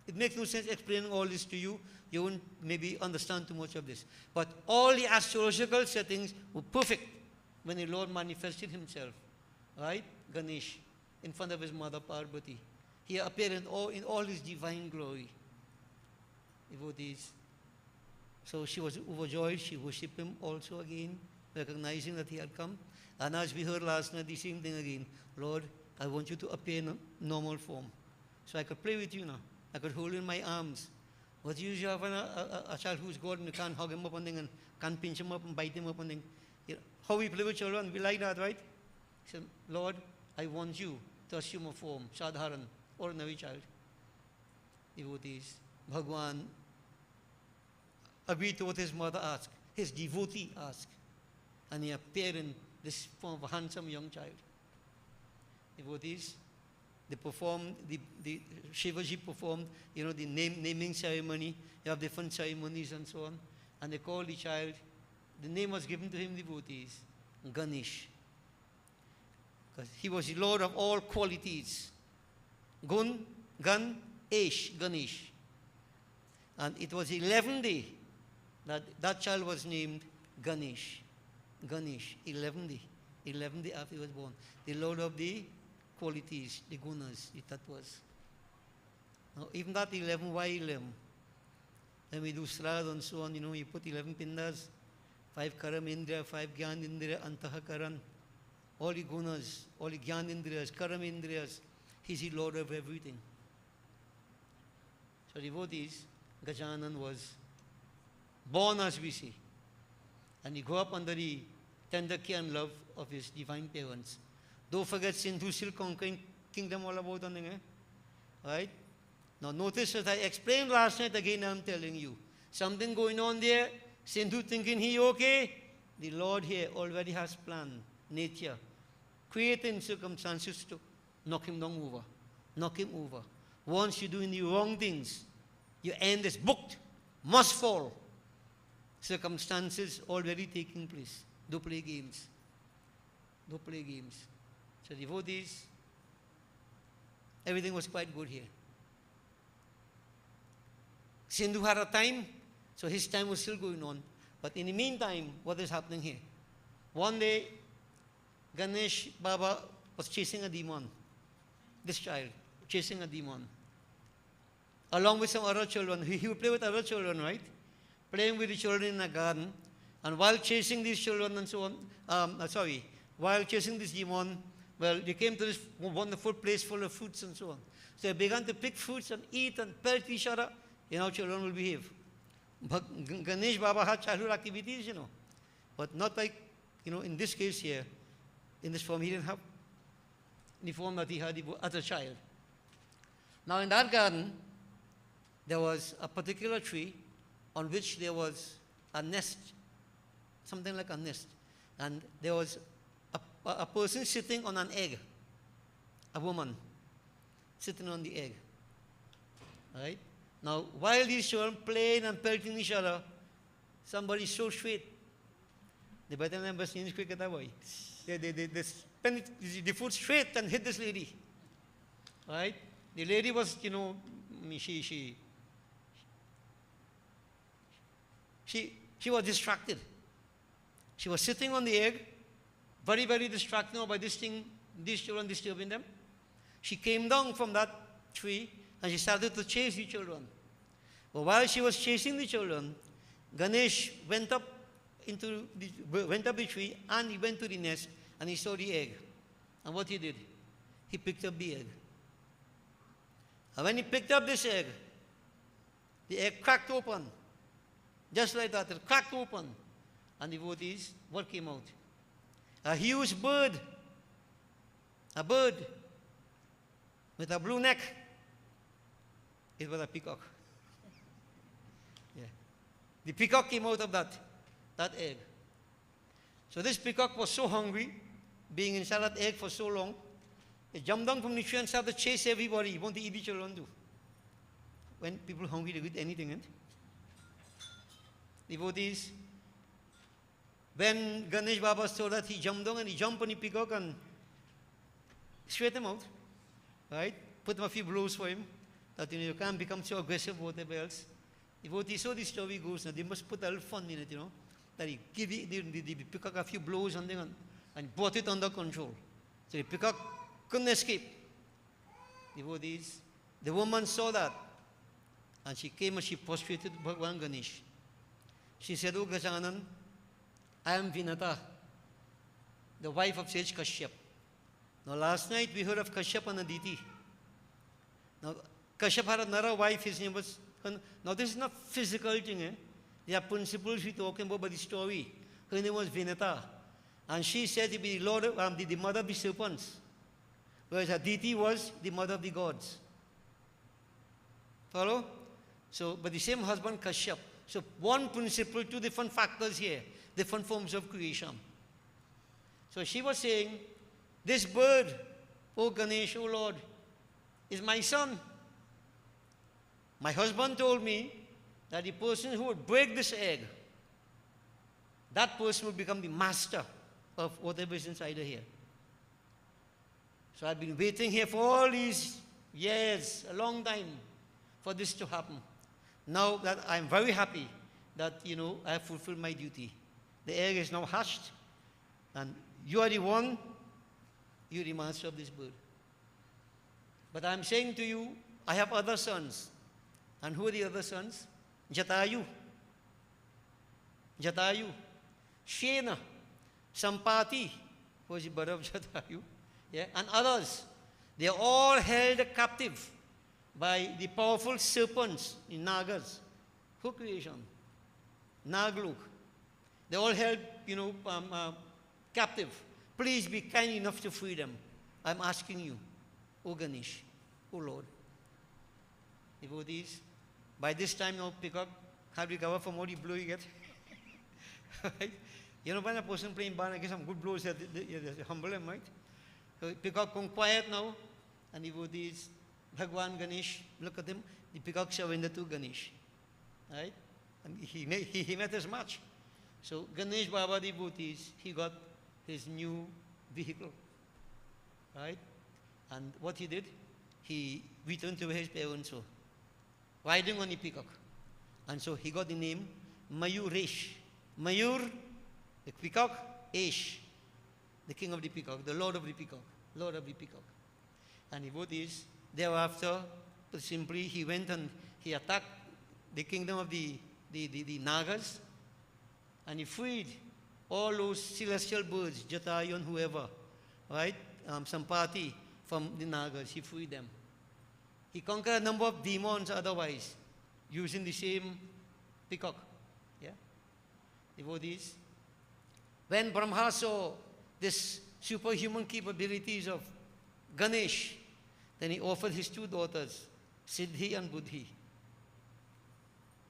[SPEAKER 2] it makes no sense explaining all this to you. You won't maybe understand too much of this. But all the astrological settings were perfect when the Lord manifested himself. Right? Ganesh, in front of his mother Parvati. He appeared in all his divine glory. Devotees. So she was overjoyed. She worshipped him also again, recognizing that he had come. And as we heard last night, the same thing again. Lord, I want you to appear in a normal form. So I could play with you now. I could hold you in my arms. What you usually have a child who's God and you can't hug him up and thing and can't pinch him up and bite him up and thing. You know, how we play with children, we like that, right? He said, Lord, I want you to assume a form, Sadharan, ordinary child. Devotees. Bhagwan agreed to what his mother asked. His devotee asked. And he appeared in this form of a handsome young child. Devotees, they performed, the Shivaji performed, you know, the naming ceremony. You have different ceremonies and so on. And they called the child, the name was given to him, devotees, Ganesh. Because he was the Lord of all qualities. Gun, Gan, Esh, Ganesh. And it was the 11th day that child was named Ganesh. Ganesh, 11th day. 11th day after he was born. The Lord of the qualities, the gunas, the tattvas. Now, even that 11, why 11? When we do Srad and so on, you know, you put 11 pindas, 5 Karam Indriya, 5 Gyan Indriya, Antahakaran, all the gunas, all the Gyan Indriyas, Karam Indriyas. He's the Lord of everything. So devotees, Gajanan was born, as we say, and he grew up under the tender care and love of his divine parents. Don't forget, Sindhu still conquering kingdom all about on, right? Now notice that I explained last night, again I'm telling you. Something going on there, Sindhu thinking he okay. The Lord here already has planned, nature, creating circumstances to knock him down over. Knock him over. Once you're doing the wrong things, your end is booked, must fall. Circumstances already taking place. Don't play games. Don't play games. So devotees, everything was quite good here. Sindhu had a time, so his time was still going on. But in the meantime, what is happening here? One day, Ganesh Baba was chasing a demon. This child, chasing a demon. Along with some other children. He would play with other children, right? Playing with the children in a garden. And while chasing these children and so on, while chasing this demon, well, they came to this wonderful place full of fruits and so on. So they began to pick fruits and eat and pelt each other. Children will behave. But Ganesh Baba had childhood activities, but not like, in this case here, in this form, he didn't have the form that he had as a child. Now in that garden, there was a particular tree on which there was a nest, something like a nest. And there was a person sitting on an egg, a woman sitting on the egg. Right? Now, while these children playing and pelting each other, somebody so straight. They better never seen this cricket that way. They spent the foot straight and hit this lady. Right? The lady was, she was distracted. She was sitting on the egg, very, very distracted now by this thing, these children disturbing them. She came down from that tree and she started to chase the children. But while she was chasing the children, Ganesh went up the tree and he went to the nest and he saw the egg. And what he did? He picked up the egg. And when he picked up this egg, the egg cracked open. Just like that, it cracked open. And devotees, what came out? A huge bird. A bird with a blue neck. It was a peacock. Yeah. The peacock came out of that egg. So this peacock was so hungry, being inside that egg for so long, it jumped down from the tree and started to chase everybody. He wanted to eat the children too. When people are hungry, they eat anything. Eh? Devotees, when Ganesh Baba saw that, he jumped down and he jumped on the peacock and straight him out. Right? Put him a few blows for him. That you can't become so aggressive or whatever else. Devotees, so the story goes now, they must put a little fun in it, that he give the peacock a few blows and brought it under control. So the peacock couldn't escape. Devotees, the woman saw that and she came and she prostrated Bhagwan Ganesh. She said, "Oh Gajanan, I am Vinata, the wife of sage Kashyap. Now last night we heard of Kashyap and Aditi. Now Kashyap had another wife, his name was, now this is not physical thing, eh? There are principles we're talking about the story. Her name was Vinata. And she said to be the Lord, the mother of the serpents. Whereas Aditi was the mother of the gods. Follow? So, but the same husband, Kashyap. So one principle, two different factors here, different forms of creation. So she was saying, this bird, oh Ganesh, oh Lord, is my son. My husband told me that the person who would break this egg, that person would become the master of whatever is inside of here. So I've been waiting here for all these years, a long time, for this to happen. Now that I'm very happy that, I have fulfilled my duty. The egg is now hatched, and you are the one, you're the master of this bird. But I'm saying to you, I have other sons. And who are the other sons? Jatayu, Shena, Sampati, who is the brother of Jatayu, yeah, and others. They are all held captive by the powerful serpents in Nagas. Who creation? Nagluk. They all held, captive. Please be kind enough to free them. I'm asking you, O Ganesh, O Lord. Devotees, by this time now peacock have recovered from all the blow you get. Right? When a person playing band, I get some good blows that humble him, right? So peacock come quiet now, and devotees, Bhagwan Ganesh, look at him, the peacock surrendered to Ganesh. Right? And he met his match. So Ganesh Baba devotees, he got his new vehicle. Right? And what he did, he returned to his parents, so riding on the peacock. And so he got the name Mayuresh. Mayur, the peacock, Esh, the king of the peacock, the lord of the peacock, lord of the peacock. And devotees, thereafter, simply he went and he attacked the kingdom of the Nagas, and he freed all those celestial birds, Jatayu and whoever, right? some party from the Nagas. He freed them. He conquered a number of demons otherwise, using the same peacock. Yeah? Devotees. When Brahma saw this superhuman capabilities of Ganesh, then he offered his two daughters, Siddhi and Buddhi,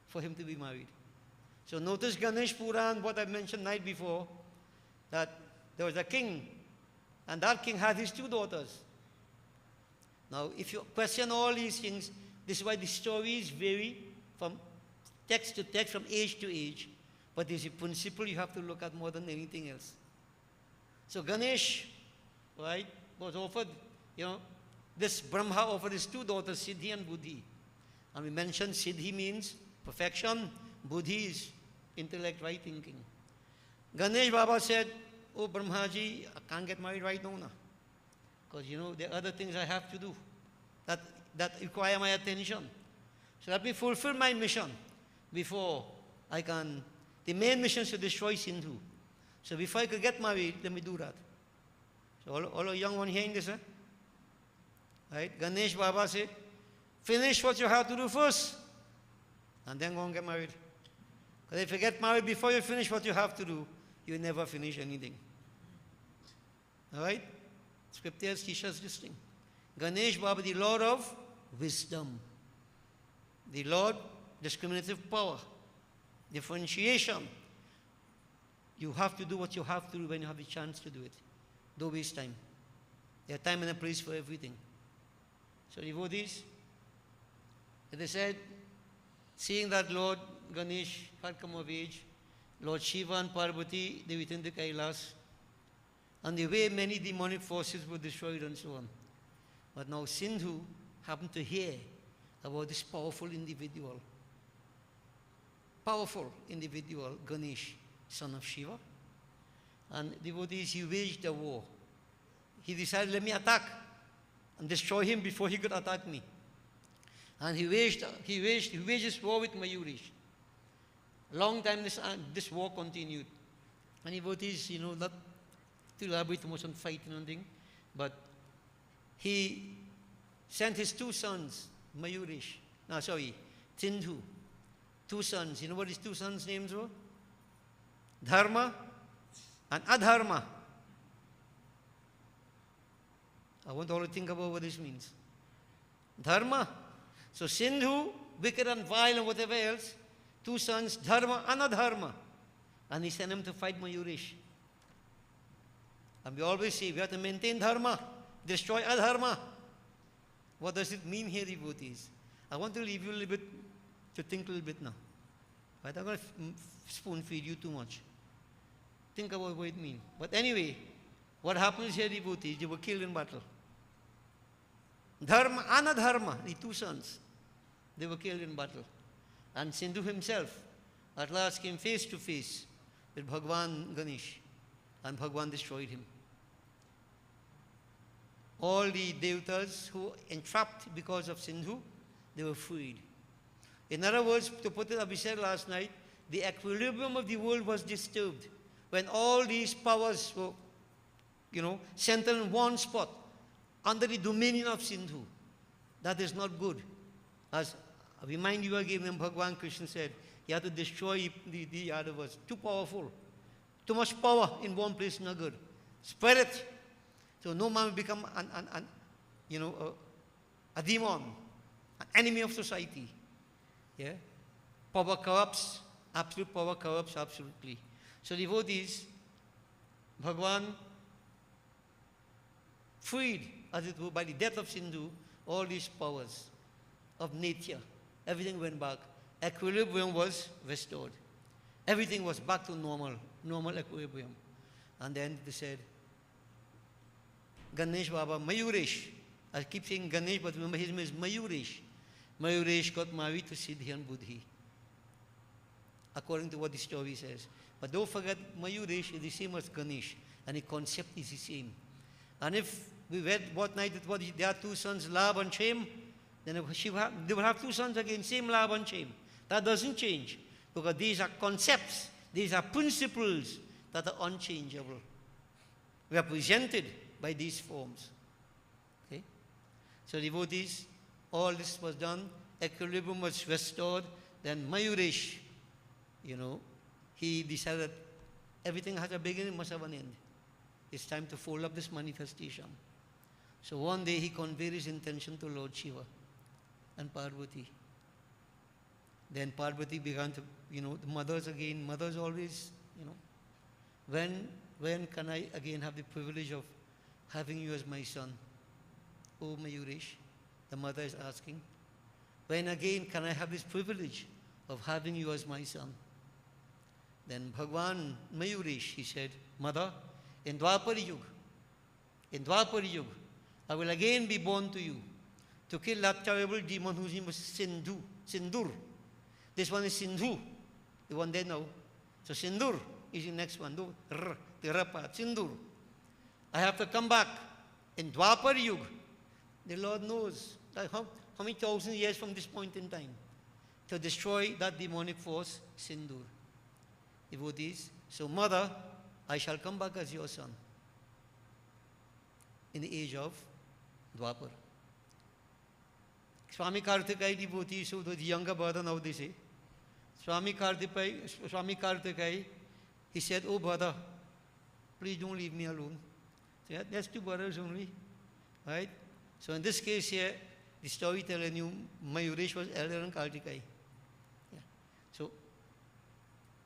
[SPEAKER 2] for him to be married. So notice Ganesh Puran, what I mentioned night before, that there was a king, and that king had his two daughters. Now, if you question all these things, this is why the stories vary from text to text, from age to age. But there's a principle you have to look at more than anything else. So Ganesh, right, was offered, this Brahma offered his two daughters, Siddhi and Buddhi. And we mentioned Siddhi means perfection, Buddhi is intellect, right thinking. Ganesh Baba said, "Oh Brahmaji, I can't get married right now, because there are other things I have to do that require my attention. So let me fulfill my mission before I can. The main mission is to destroy Sindhu. So before I could get married, let me do that." So all the young ones hearing this, right? Ganesh Baba said, "Finish what you have to do first, and then go and get married. Because if you get married before you finish what you have to do, you never finish anything." All right? Scriptures teach us this thing. Ganesh Baba, the Lord of wisdom, the Lord, discriminative power, differentiation. You have to do what you have to do when you have the chance to do it. Don't waste time. There are time and a place for everything. So devotees, as I said, seeing that Lord Ganesh had come of age, Lord Shiva and Parvati, they returned to Kailas, and the way many demonic forces were destroyed and so on. But now Sindhu happened to hear about this powerful individual, Ganesh, son of Shiva. And devotees, he waged a war. He decided, let me attack and destroy him before he could attack me. And he waged this war with Mayurish. Long time this war continued. And devotees, not to elaborate too much on fighting and thing, but he sent his two sons, Sindhu, two sons. You know what his two sons' names were? Dharma and Adharma. I want all to think about what this means. Dharma. So Sindhu, wicked and vile and whatever else, two sons, Dharma and Adharma. And he sent them to fight Mayurish. And we always say we have to maintain Dharma, destroy Adharma. What does it mean here, devotees? I want to leave you a little bit to think a little bit now. Right? I'm going to spoon feed you too much. Think about what it means. But anyway, what happens here, devotees? They were killed in battle. Dharma and Adharma, the two sons, they were killed in battle. And Sindhu himself at last came face to face with Bhagwan Ganesh, and Bhagwan destroyed him. All the devatas who were entrapped because of Sindhu, they were freed. In other words, to put it as we said last night, the equilibrium of the world was disturbed when all these powers were, centered in one spot under the dominion of Sindhu. That is not good. As I remind you again, when Bhagwan Krishna said, you have to destroy the Yadavas. Too powerful. Too much power in one place, not good. Spread it. So no man will become a demon, an enemy of society. Yeah? Power corrupts. Absolute power corrupts absolutely. So devotees, Bhagwan freed, as it were, by the death of Sindhu, all these powers of nature. Everything went back. Equilibrium was restored. Everything was back to normal equilibrium. And then they said, Ganesh Baba, Mayurish. I keep saying Ganesh, but remember his name is Mayurish. Mayurish got married to Siddhi and Buddhi, according to what the story says. But don't forget, Mayurish is the same as Ganesh, and the concept is the same. And if we read what night it was, there are two sons, Lab and Shem, then they will have two sons again, same Lab and Shem. That doesn't change, because these are concepts, these are principles that are unchangeable, represented by these forms. Okay? So devotees, all this was done, equilibrium was restored, then Mayuresh, he decided that everything has a beginning, must have an end. It's time to fold up this manifestation. So one day he conveyed his intention to Lord Shiva and Parvati. Then Parvati began to, the mothers always, when can I again have the privilege of having you as my son? Oh Mayuresh, the mother is asking. When again can I have this privilege of having you as my son? Then Bhagwan Mayuresh, he said, Mother, in Dwapar Yuga, I will again be born to you to kill that terrible demon whose name was Sindur. This one is Sindhu, the one there now. So Sindur is the next one. The Rapa, Sindur. I have to come back in Dwapar Yuga. The Lord knows that how many thousand years from this point in time to destroy that demonic force, Sindur. Devotees, so Mother, I shall come back as your son in the age of Dwapar. Swami Kartikai devotees, so the younger brother now they say, Swami Kartikai, he said, oh brother, please don't leave me alone. So there's two brothers only, right? So in this case here, the story telling you, Mayuresh was elder than Kartikai. Yeah. So,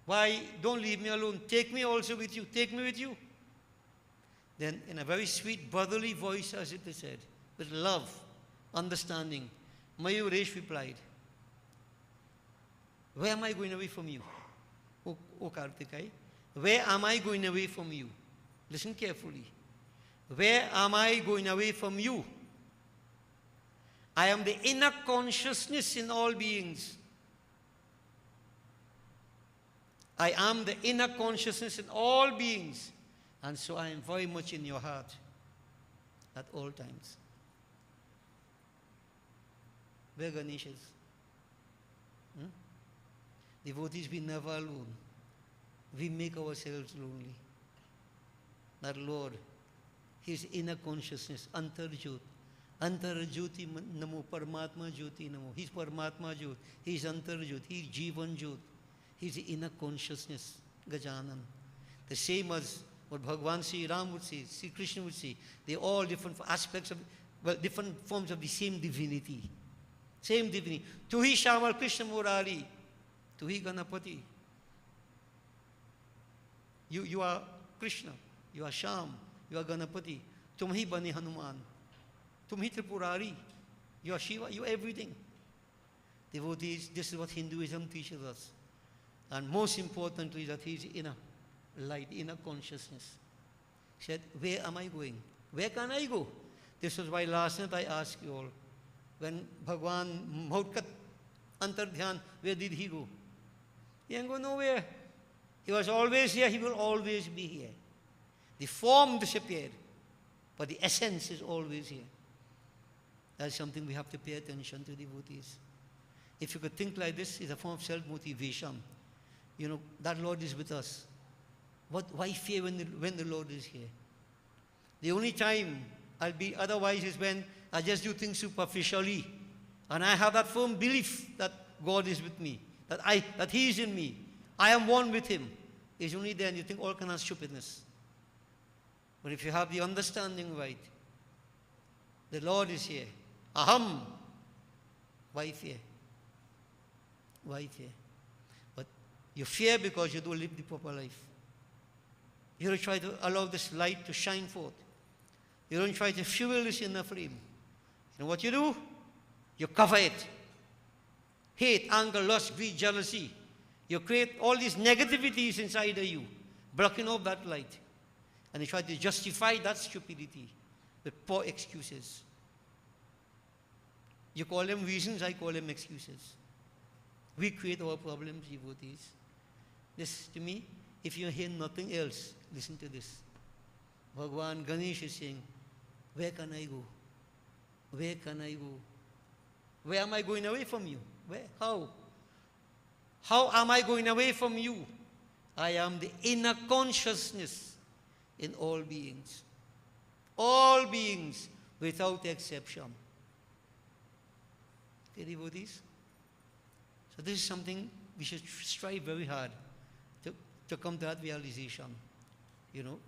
[SPEAKER 2] why don't leave me alone? Take me also with you. Take me with you. Then in a very sweet brotherly voice, as it is said, with love, understanding, Mayuresh replied, where am I going away from you? O Kartikai, where am I going away from you? Listen carefully. Where am I going away from you? I am the inner consciousness in all beings. I am the inner consciousness in all beings. And so I am very much in your heart at all times. Where Ganesh is? Devotees, we never alone. We make ourselves lonely. That Lord, His inner consciousness, Antarjot. Antarjoti Namo, Paramatma Jyoti Namo. He's Paramatma Jyot. He's Antarjot. He's Jivan Jyot. He's the inner consciousness, Gajanan. The same as what Bhagavan Sri Ram would say, Sri Krishna would say. They're all different aspects of, different forms of the same divinity. Same divinity. Tuhi Shamal Krishna Murari. Tuhi Ganapati. You are Krishna. You are Sham. You are Ganapati. Tumhi Bani Hanuman. Tumhi Tripurari. You are Shiva. You are everything. Devotees, this is what Hinduism teaches us. And most importantly, that He is inner light, inner consciousness. He said, where am I going? Where can I go? This was why last night I asked you all, when Bhagwan Mautkat Antardhyan, where did he go? He didn't go nowhere. He was always here, he will always be here. The form disappeared, but the essence is always here. That's something we have to pay attention to, devotees. If you could think like this, it's a form of self-motivation. That Lord is with us. Why fear when the Lord is here? The only time I'll be otherwise is when I just do things superficially. And I have that firm belief that God is with me, that He is in me. I am one with Him. It's only then you think all kind of stupidness. But if you have the understanding right, the Lord is here. Aham. Why fear? Why fear? But you fear because you don't live the proper life. You don't try to allow this light to shine forth. You don't try to fuel this inner flame. You know what you do? You cover it. Hate, anger, lust, greed, jealousy. You create all these negativities inside of you, blocking off that light. And you try to justify that stupidity with poor excuses. You call them reasons, I call them excuses. We create our problems, devotees. This, to me, if you hear nothing else, listen to this. Bhagwan Ganesh is saying, where can I go? Where can I go? Where am I going away from you? Where? How? How am I going away from you? I am the inner consciousness in all beings. All beings without exception. Okay, devotees? So this is something we should strive very hard to come to that realization. You know,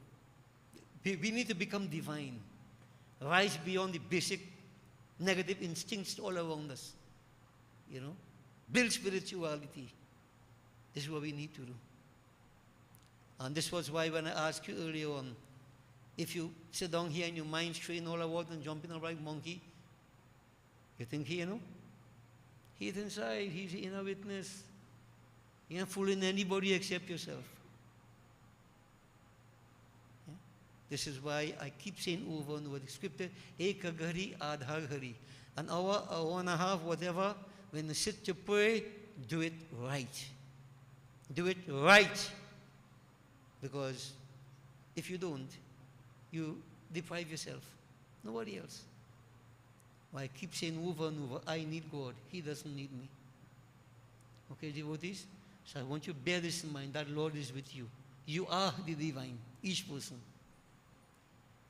[SPEAKER 2] we need to become divine, rise beyond the basic negative instincts all around us. You know, build spirituality. This is what we need to do. And this was why when I asked you earlier on, if you sit down here and your mind straight all about and jumping around like monkey, you think he, you know? He's inside, he's the inner witness. You're not fooling anybody except yourself. Yeah? This is why I keep saying over and over the scripture, Eka Ghari Adhar Hari. An hour and a half, whatever, when you sit to pray, do it right. Do it right. Because if you don't, you deprive yourself. Nobody else. Well, I keep saying over and over, I need God. He doesn't need me. Okay, devotees? So I want you to bear this in mind, that Lord is with you. You are the divine, each person.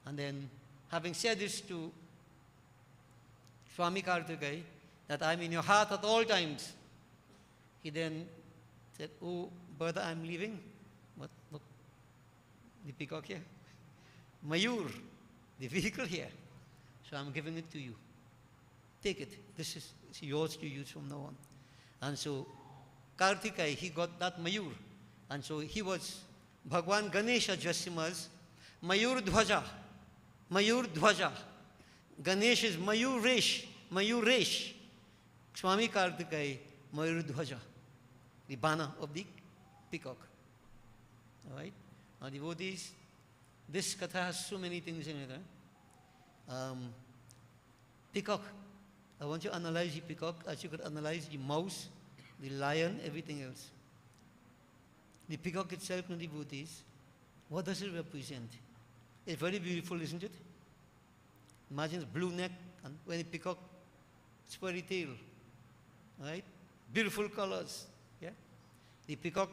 [SPEAKER 2] And then, having said this to Swami Karthikeya, that I'm in your heart at all times, he then said, oh, brother, I'm leaving. What? Look, the peacock here. Mayur, the vehicle here. So I'm giving it to you. Take it. This is yours to use from now on. And so Karthikeya, he got that Mayur. And so he was, Bhagwan Ganesh addressed him as Mayur Dhwaja. Mayur Dhwaja. Ganesh is Mayur Resh. Mayur Resh. Swami Karthikeya, Mayur Dhwaja. The banner of the peacock. Alright? Now devotees, this katha has so many things in it. Peacock. I want you to analyze the peacock as you could analyze the mouse, the lion, everything else. The peacock itself, no devotees, what does it represent? It's very beautiful, isn't it? Imagine blue neck and when the peacock, squirry tail. Right? Beautiful colors. Yeah? The peacock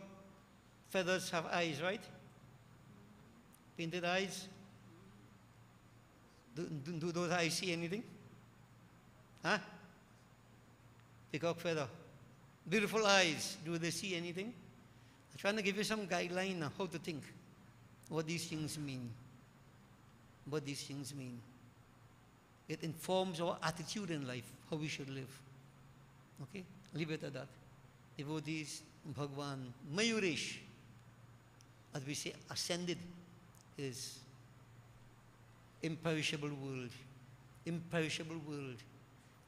[SPEAKER 2] feathers have eyes, right? Painted eyes. Do those eyes see anything? Huh? Peacock feather. Beautiful eyes. Do they see anything? I'm trying to give you some guideline on how to think. What these things mean. What these things mean. It informs our attitude in life, how we should live. Okay? Leave it at that. Devotees, Bhagwan, Mayuresh, as we say, ascended, is imperishable world. Imperishable world.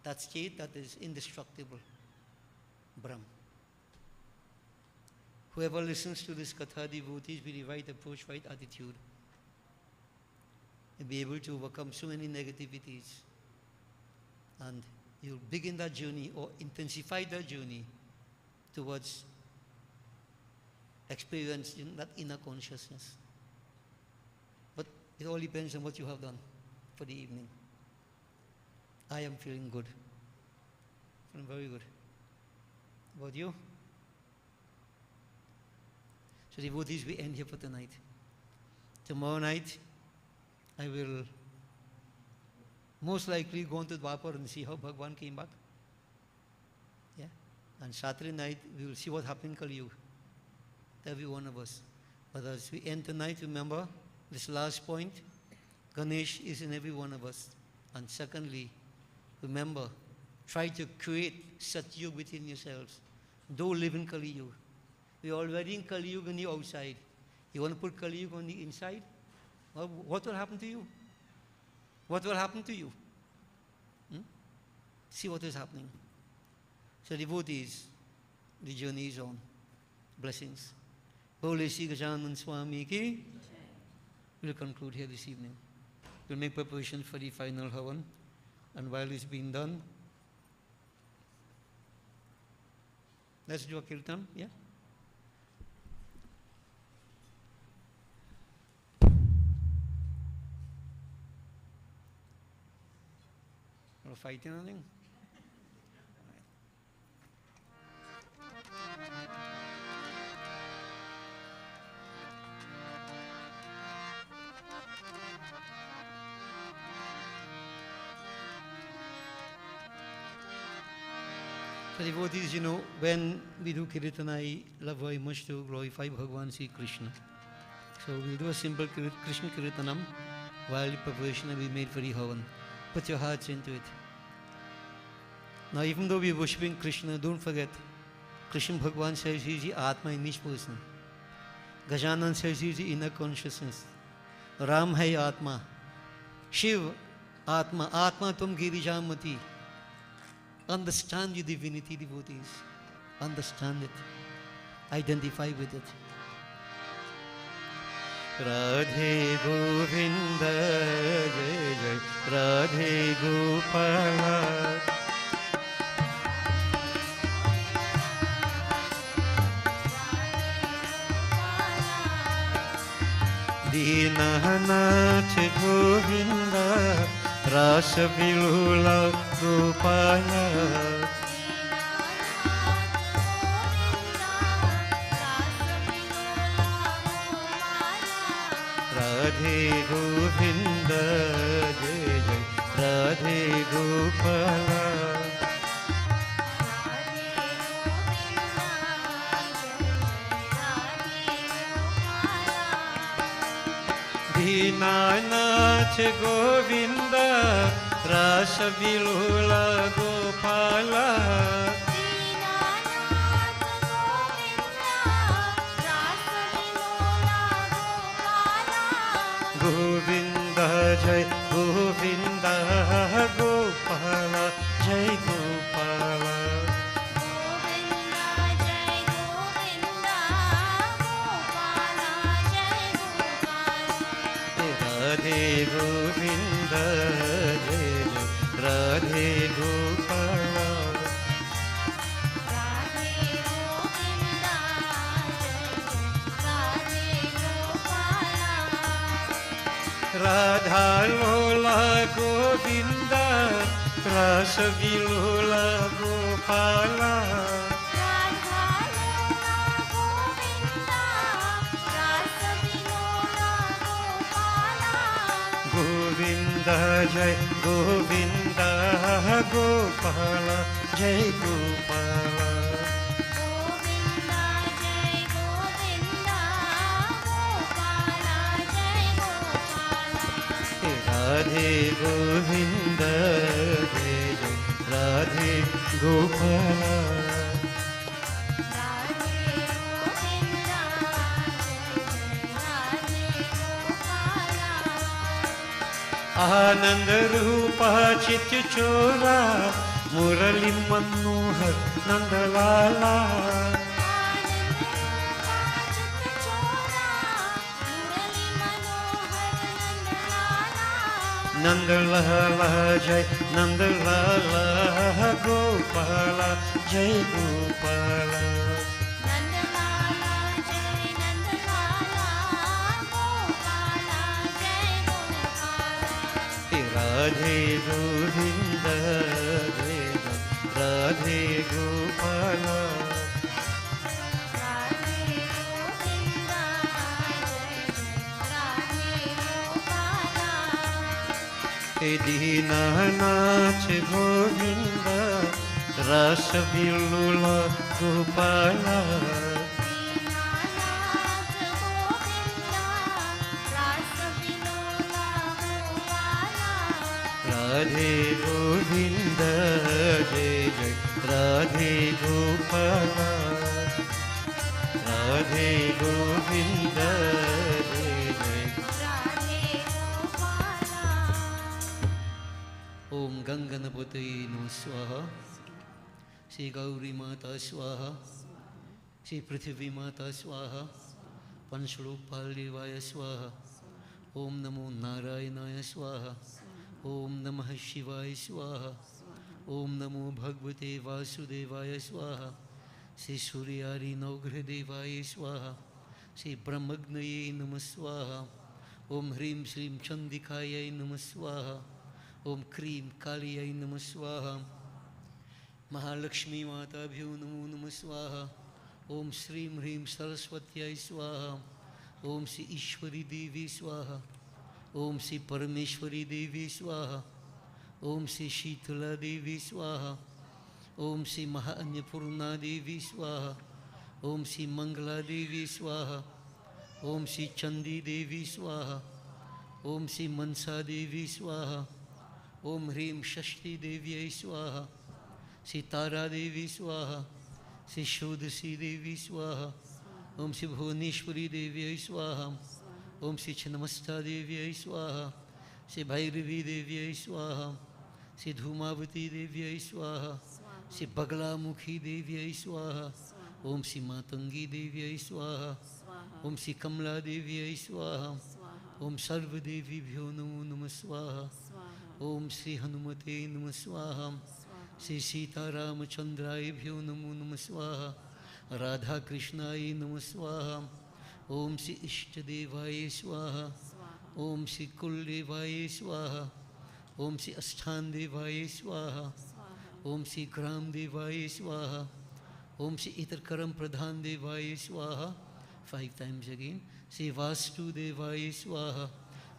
[SPEAKER 2] That state that is indestructible. Brahm. Whoever listens to this katha, devotees with the right approach, right attitude, will be able to overcome so many negativities. And you'll begin that journey or intensify that journey towards experiencing that inner consciousness. But it all depends on what you have done for the evening. I am feeling good. Feeling very good. About you? So devotees, we end here for tonight. Tomorrow night, I will most likely go into Dwapar and see how Bhagwan came back. Yeah? And Saturday night, we will see what happened in Kali Yuga. Every one of us. But as we end tonight, remember this last point, Ganesh is in every one of us. And secondly, remember, try to create Satyug within yourselves. Don't live in Kali Yuga. We're already in Kali Yuga on the outside. You want to put Kali Yuga on the inside? Well, what will happen to you? What will happen to you? See what is happening. So devotees, the journey is on. Blessings. Bole Sri Gajanan Swami ki. We'll conclude here this evening. We'll make preparation for the final Havan. And while it's being done, let's do a kirtan, yeah? Or fighting or anything?
[SPEAKER 1] So devotees, you know, when we do Kirtan, I love very much to glorify Bhagavan Sri Krishna. So we'll do a simple Krishna Kirtanam while the preparation will be made for the Havan. Put your hearts into it. Now even though we're worshipping Krishna, don't forget, Krishna Bhagavan says he is the Atma in each person. Gajanan says he is the inner consciousness. Ram hai Atma. Shiv Atma. Atma tum girijamati. Understand your divinity, devotees. Understand it. Identify with it. Radhe Govinda Jai Jai Radhe Gopala Dinanath Govinda Rasa Vilula Gopala Radhe Govinda Jai Jai Radhe Gopala Dinanath Govinda Rasa Vilula Gopala Govinda Jai Govinda Gopala Jai Gopala Radhe Govinda Jai Jai Radhe Gopala Radha Lola Govinda Rasa Vilula Gopala Govinda Jai Govinda Gopala Jai Gopala Radhe Govinda Jai Jai Radhe Gopala Anand Rupa Chit Chora Murali Manohar Nandalala Nandalala Jai Nandalala Gopala Jai Gopala Radhe Govinda Jai Jai Radhe Gopala Dinanath Govinda Rasa Vilula Gopala Radhe Govinda Jai Jai Radhe Gopala Radhe Govinda Jai Jai Om Ganganapataye Namo Swaha Shri Gauri Mata Swaha Shri Prithvi Mata Swaha Panchalokpal Devaya Swaha Om Namo Narayanaya Swaha Om Namah Shivaya Swaha Om Namo Bhagavate Vasudevaya Swaha Shri Suryari Naugre Devaya Swaha Shri Brahmagnaye Namah Swaha Om Hrim Shrim Chandikaya Namah Swaha Om Krim Kaliyai Namah Swaha Mahalakshmi Mata Bhyo Namo Namah Swaha Om Shrim Hrim Saraswatyai Swaha Om Shri Ishwari Devi Swaha Om Shri Parameshwari Devi Swaha Om Shri Shitala Devi Swaha ओम श्री महाअन्नपूर्णा देवी स्वाहा, ओम श्री मंगला देवी स्वाहा, ओम श्री चंदी देवी स्वाहा, ओम श्री मनसा देवी स्वाहा, ओम ह्रीं षष्ठी देव्यै स्वाहा, श्री तारा देवी स्वाहा, श्री षोडशी देवी स्वाहा, ओम श्री भुवनेश्वरी देव्यै स्वाहा, ओम श्री छिन्नमस्ता देव्यै स्वाहा, श्री भैरवी देव्यै स्वाहा, श्री धूमावती देव्यै स्वाहा, श्री बगलामुखी देव्यै स्वाहा, ओम श्री मातंगी देव्यै स्वाहा, ओम श्री कमला देव्यै स्वाहा, ओम सर्वदेवीभ्यो नमो नमः स्वाहा, ओम श्री हनुमते नमः स्वाहा, श्री सीतारामचंद्रायभ्यो नमो नमः स्वाहा, राधा कृष्णाय नमः स्वाहा, ओम श्री इष्टदेवाय स्वाहा, ओम श्री कुलदेवाय स्वाहा, ओम श्री अष्टान देवाय स्वाहा, ओम श्री ग्राम देवाय स्वाहा, ओम श्री इतर कर्म प्रधान देवाय स्वाहा, 5 times again, श्री वास्तुदेवाय स्वाहा,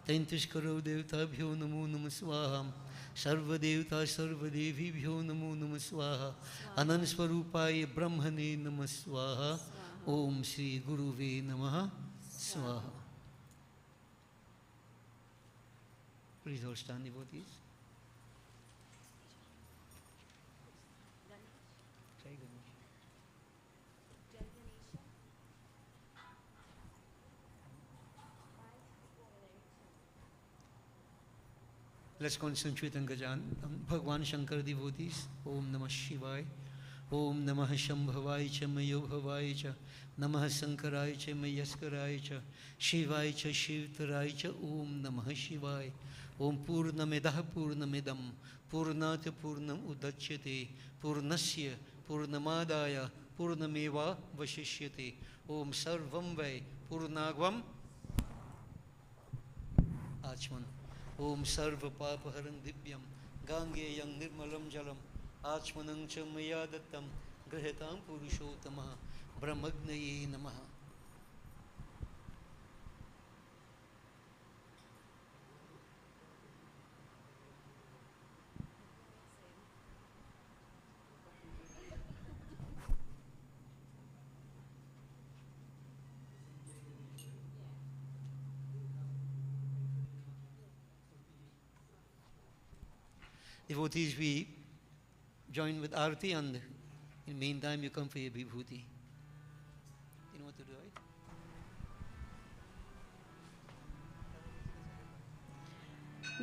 [SPEAKER 1] 33 करोड़ देवताभ्यो नमो नमः स्वाहा, सर्वदेवता सर्वदेवीभ्यो नमो नमः स्वाहा, अनंत स्वरूपाय ब्रह्मणे नमः स्वाहा, ओम श्री गुरुवे नमः स्वाहा. Please all stand, devotees. Jai Ganesh. Let's concentrate on Gajan, Bhagwan Shankar devotees. Om Namah Shivaya. Om Namah Shambhavaya cha Mayobhavaya cha Namah Sankaraya cha Mayaskaraya cha Shivaya cha Shivtaraya cha Om Namah Shivaya. Om Purnamidah Purnamidam Purnat Purnam Udachyate Purnasya Purnamadaya Purnameva Vashishyate. Om Sarvam Vai Purnagvam Achman. Om Sarva Papaharam Divyam Gangeyam Nirmalam Jalam Achmanam cha Maya Dattam Grahitam Purushottamaha Brahmagnaye Namaha. Devotees, we join with Arati, and in the meantime you come for your Vibhuti. You know what to do, right?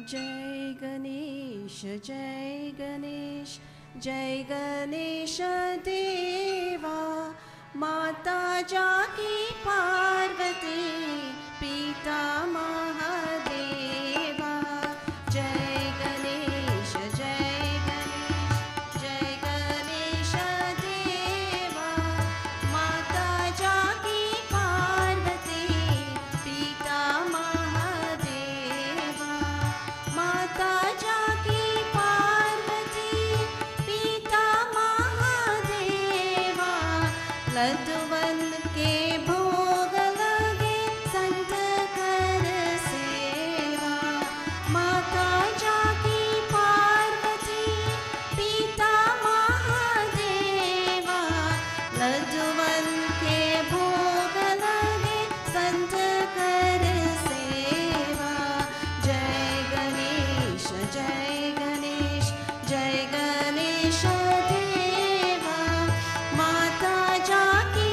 [SPEAKER 5] Jai Ganesh, Jai Ganesh, Jai Ganesh Deva, Mata Jaki Parvati, Pita Mahadeva. Jai Ganesh, Jai Ganesh, Jai Ganesh Deva, Mata Jaki Parvati, Pita Mahadeva. Mata Jaki Parvati, Pita Mahadeva. लड्डुवन के भोग लगे संत कर सेवा. माता जाकी पार्वती, पिता महादेवा. लड्डुवन के भोग लगे संत कर सेवा. जय गणेश, जय गणेश, जय गणेश देवा. माता जाकी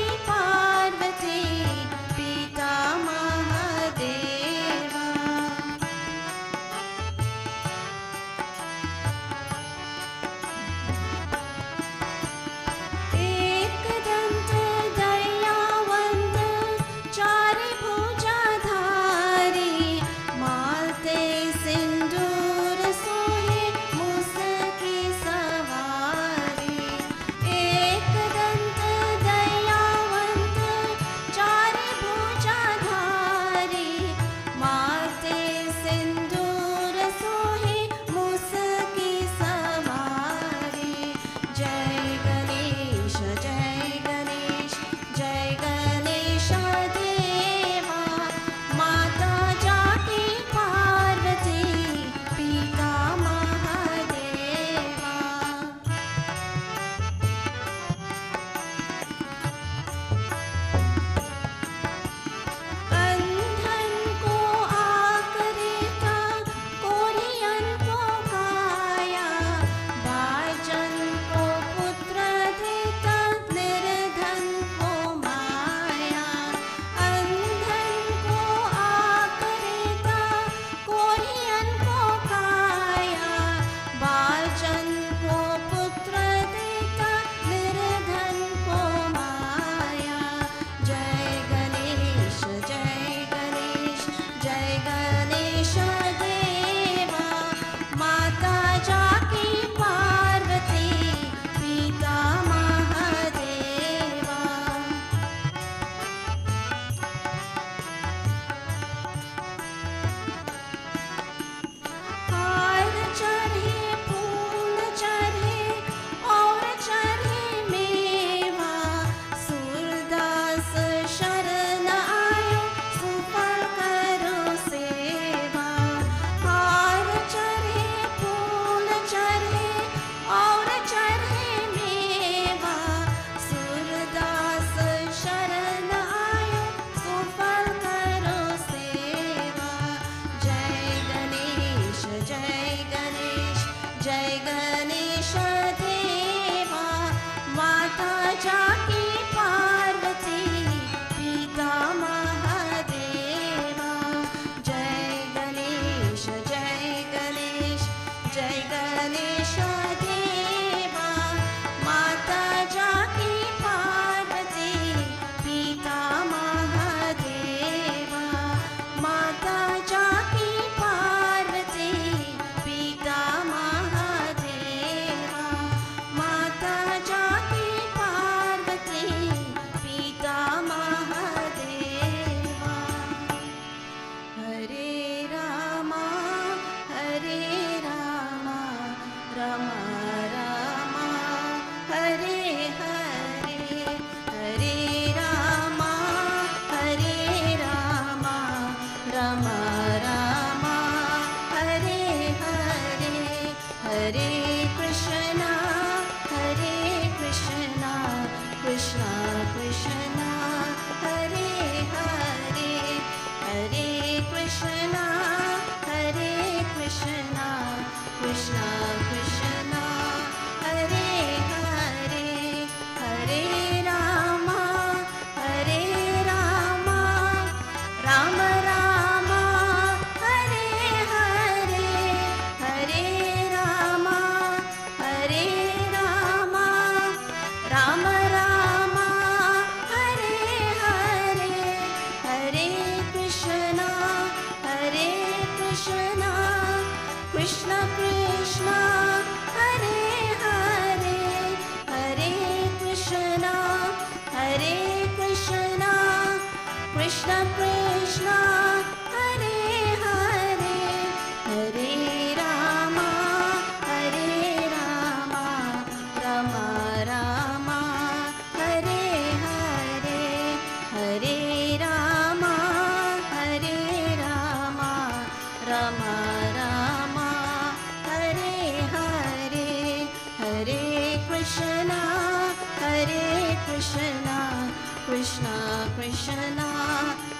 [SPEAKER 5] Hare Krishna, Hare Krishna, Krishna Krishna,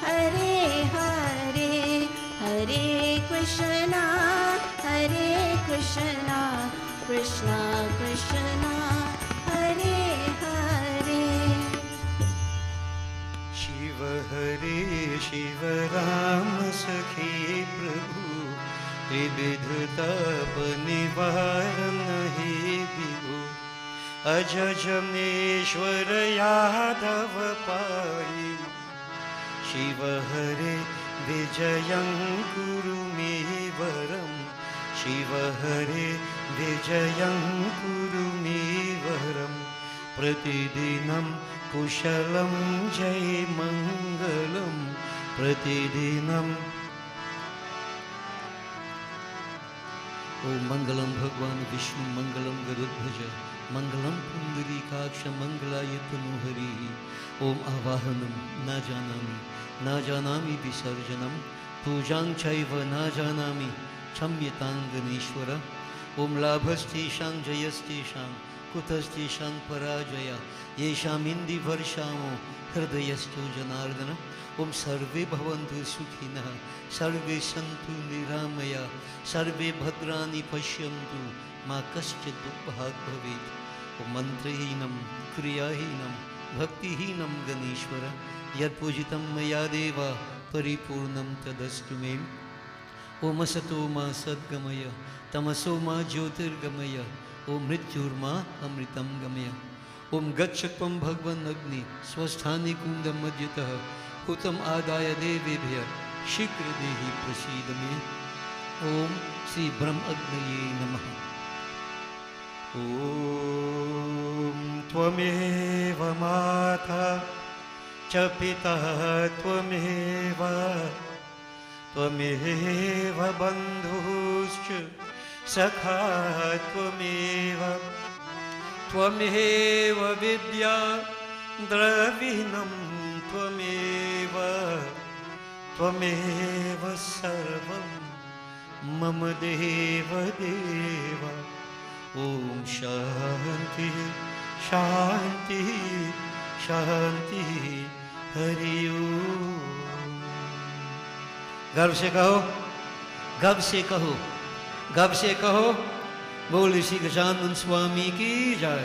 [SPEAKER 5] Hare Hare, Hare Krishna, Hare Krishna, Krishna Krishna, Hare Hare.
[SPEAKER 2] Shiv हरे शिव राम सखी प्रभु त्रिविध तप निवारण हे विभु अज जमेश्वर यादव पाहि शिव हरे विजयं कुरु मे वरम शिव हरे विजयं कुरु मे वरम प्रतिदिनं कुशलं जय मंगलम प्रतिदिनम। ओम मंगलम भगवान विष्णु मंगलम गरुड़ध्वज मंगलम पुंडरीकाक्ष मंगलाय तनुहरि। ओम आवाहनम न जानामि विसर्जनम पूजां चैव न जानामि क्षम्यतां गणेश्वर। ओम लाभस्तेषां जयस्तेषां कुतस्तेषां पराजया येषामिन्दि वर्षामो हृदयस्थो जनार्दन। ओम सर्वे भवन्तु सुखिनः सर्वे सन्तु निरामया सर्वे भद्राणि पश्यन्तु मा कश्चित् दुःखभाग् भवेत्। ओम मंत्रहीनं क्रियाहीनं भक्तिहीनं गणेश्वर यत्पूजितं मया देव परिपूर्णं तदस्तु मे। ओम असतो मा सद्गमय तमसो मा ज्योतिर्गमय ओम मृत्युर्मा अमृतं गमय। ओम गच्छ त्वं भगवन् अग्नि स्वस्थानि कुंडं मध्यतः हुतम् आदाय देवेभ्यः शीघ्र देहि प्रसीद मे। ओम श्री ब्रह्म अग्नये नमः। ओम त्वमेव माता च पिता त्वमेव त्वमेव बन्धुश्च सखा त्वमेव त्वमेव विद्या द्रविणं त्वमेव त्वमेव सर्वं मम देव देव। ओम शांति शांति शांति हरि ओम। गर्व से कहो, गर्व से कहो, गर्व से कहो बोल श्री गजानन स्वामी की जय।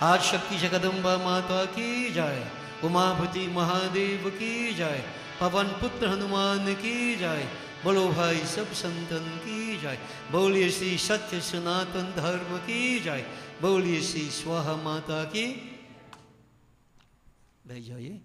[SPEAKER 2] आज शक्ति जगदम्बा माता की जय। उमापति महादेव की जय। पवन पुत्र हनुमान की जय। बोलो भाई सब संतन की जय। बोलिए श्री सत्य सनातन धर्म की जय। बोलिए श्री स्वाहा माता की। बैठ जाइए।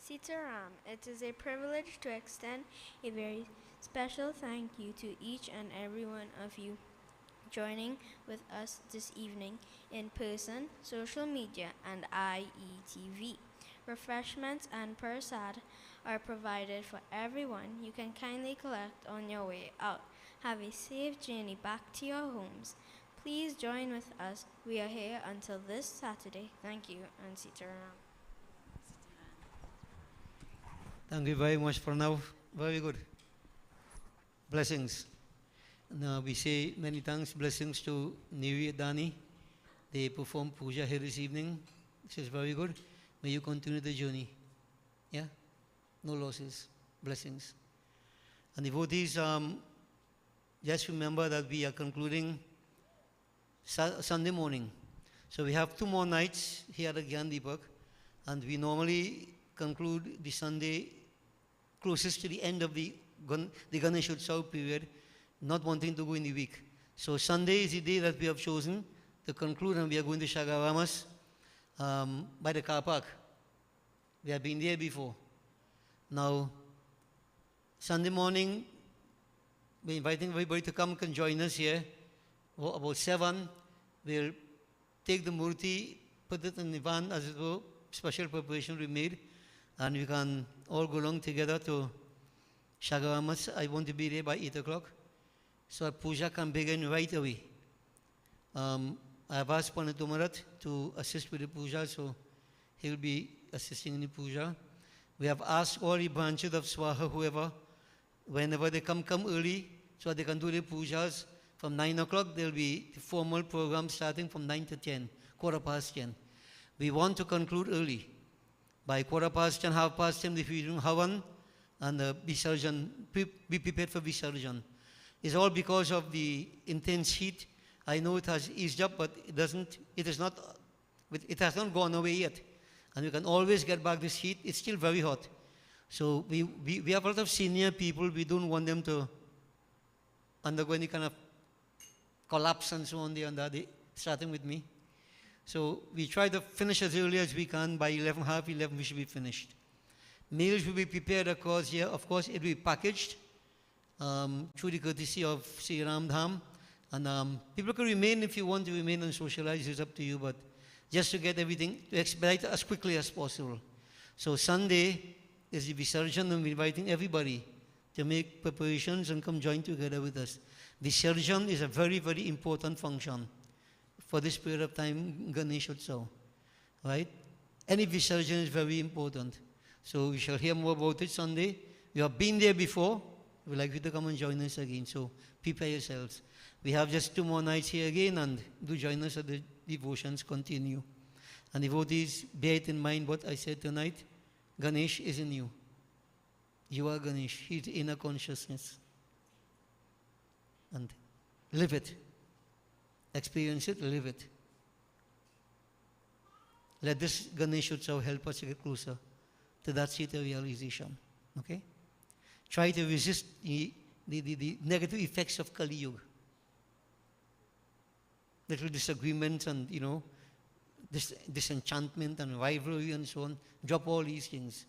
[SPEAKER 6] Sitaram, it is a privilege to extend a very special thank you to each and every one of you joining with us this evening in person, social media, and IETV. Refreshments and prasad are provided for everyone. You can kindly collect on your way out. Have a safe journey back to your homes. Please join with us. We are here until this Saturday. Thank you, and Sitaram.
[SPEAKER 2] Thank you very much for now. Very good. Blessings. Now we say many thanks, blessings to Nivi and Dani. They performed puja here this evening, which is very good. May you continue the journey. Yeah? No losses. Blessings. And devotees, just remember that we are concluding Sunday morning. So we have 2 more nights here at Gandhi Park, and we normally conclude the Sunday closest to the end of the Ganesh Utsav period, not wanting to go in the week. So Sunday is the day that we have chosen to conclude, and we are going to Shagaramas by the car park. We have been there before. Now, Sunday morning, we're inviting everybody to come and join us here. About 7, we'll take the murti, put it in the van, as it were, special preparation we made, and we can all go along together to Shagaramas. I want to be there by 8 o'clock, so puja can begin right away. I have asked Panatumarat to assist with the puja, so he'll be assisting in the puja. We have asked all the branches of SWAHA, whoever, whenever they come early, so they can do the pujas. From 9 o'clock, there will be the formal program starting from 9 to 10, quarter past 10. We want to conclude early. By quarter past 10, half past 10, if we do Havan and Visarjan, be prepared for Visarjan. It's all because of the intense heat. I know it has eased up, but it has not gone away yet. And we can always get back this heat. It's still very hot. So we have a lot of senior people. We don't want them to undergo any kind of collapse and so on there and that, starting with me. So we try to finish as early as we can. By 11, half 11, we should be finished. Meals will be prepared across here. Of course, it will be packaged through the courtesy of Sri Ram Dham. And people can remain if you want to remain and socialize. It's up to you. But just to get everything, to expedite as quickly as possible. So Sunday is the Visarjan, and we're inviting everybody to make preparations and come join together with us. Visarjan is a very, very important function for this period of time, Ganesh Utsav, right? Any Visarjan is very important. So we shall hear more about it Sunday. You have been there before. We'd like you to come and join us again. So prepare yourselves. We have just 2 more nights here again, and do join us as the devotions continue. And devotees, bear it in mind what I said tonight. Ganesh is in you. You are Ganesh. He's inner consciousness. And live it. Experience it, live it. Let this Ganesh Utsav help us to get closer to that state of realization. Okay? Try to resist the negative effects of Kali Yuga. Little disagreements and, disenchantment and rivalry and so on. Drop all these things.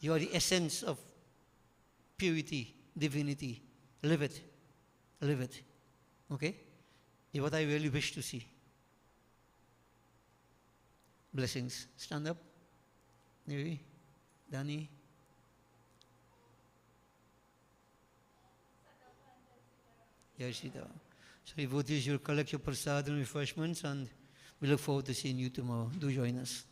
[SPEAKER 2] You are the essence of purity, divinity. Live it. Live it. Okay? Is what I really wish to see. Blessings. Stand up. Neri, Danny. Yes, Sita. So devotees, you'll collect your prasad and refreshments, and we look forward to seeing you tomorrow. Do join us.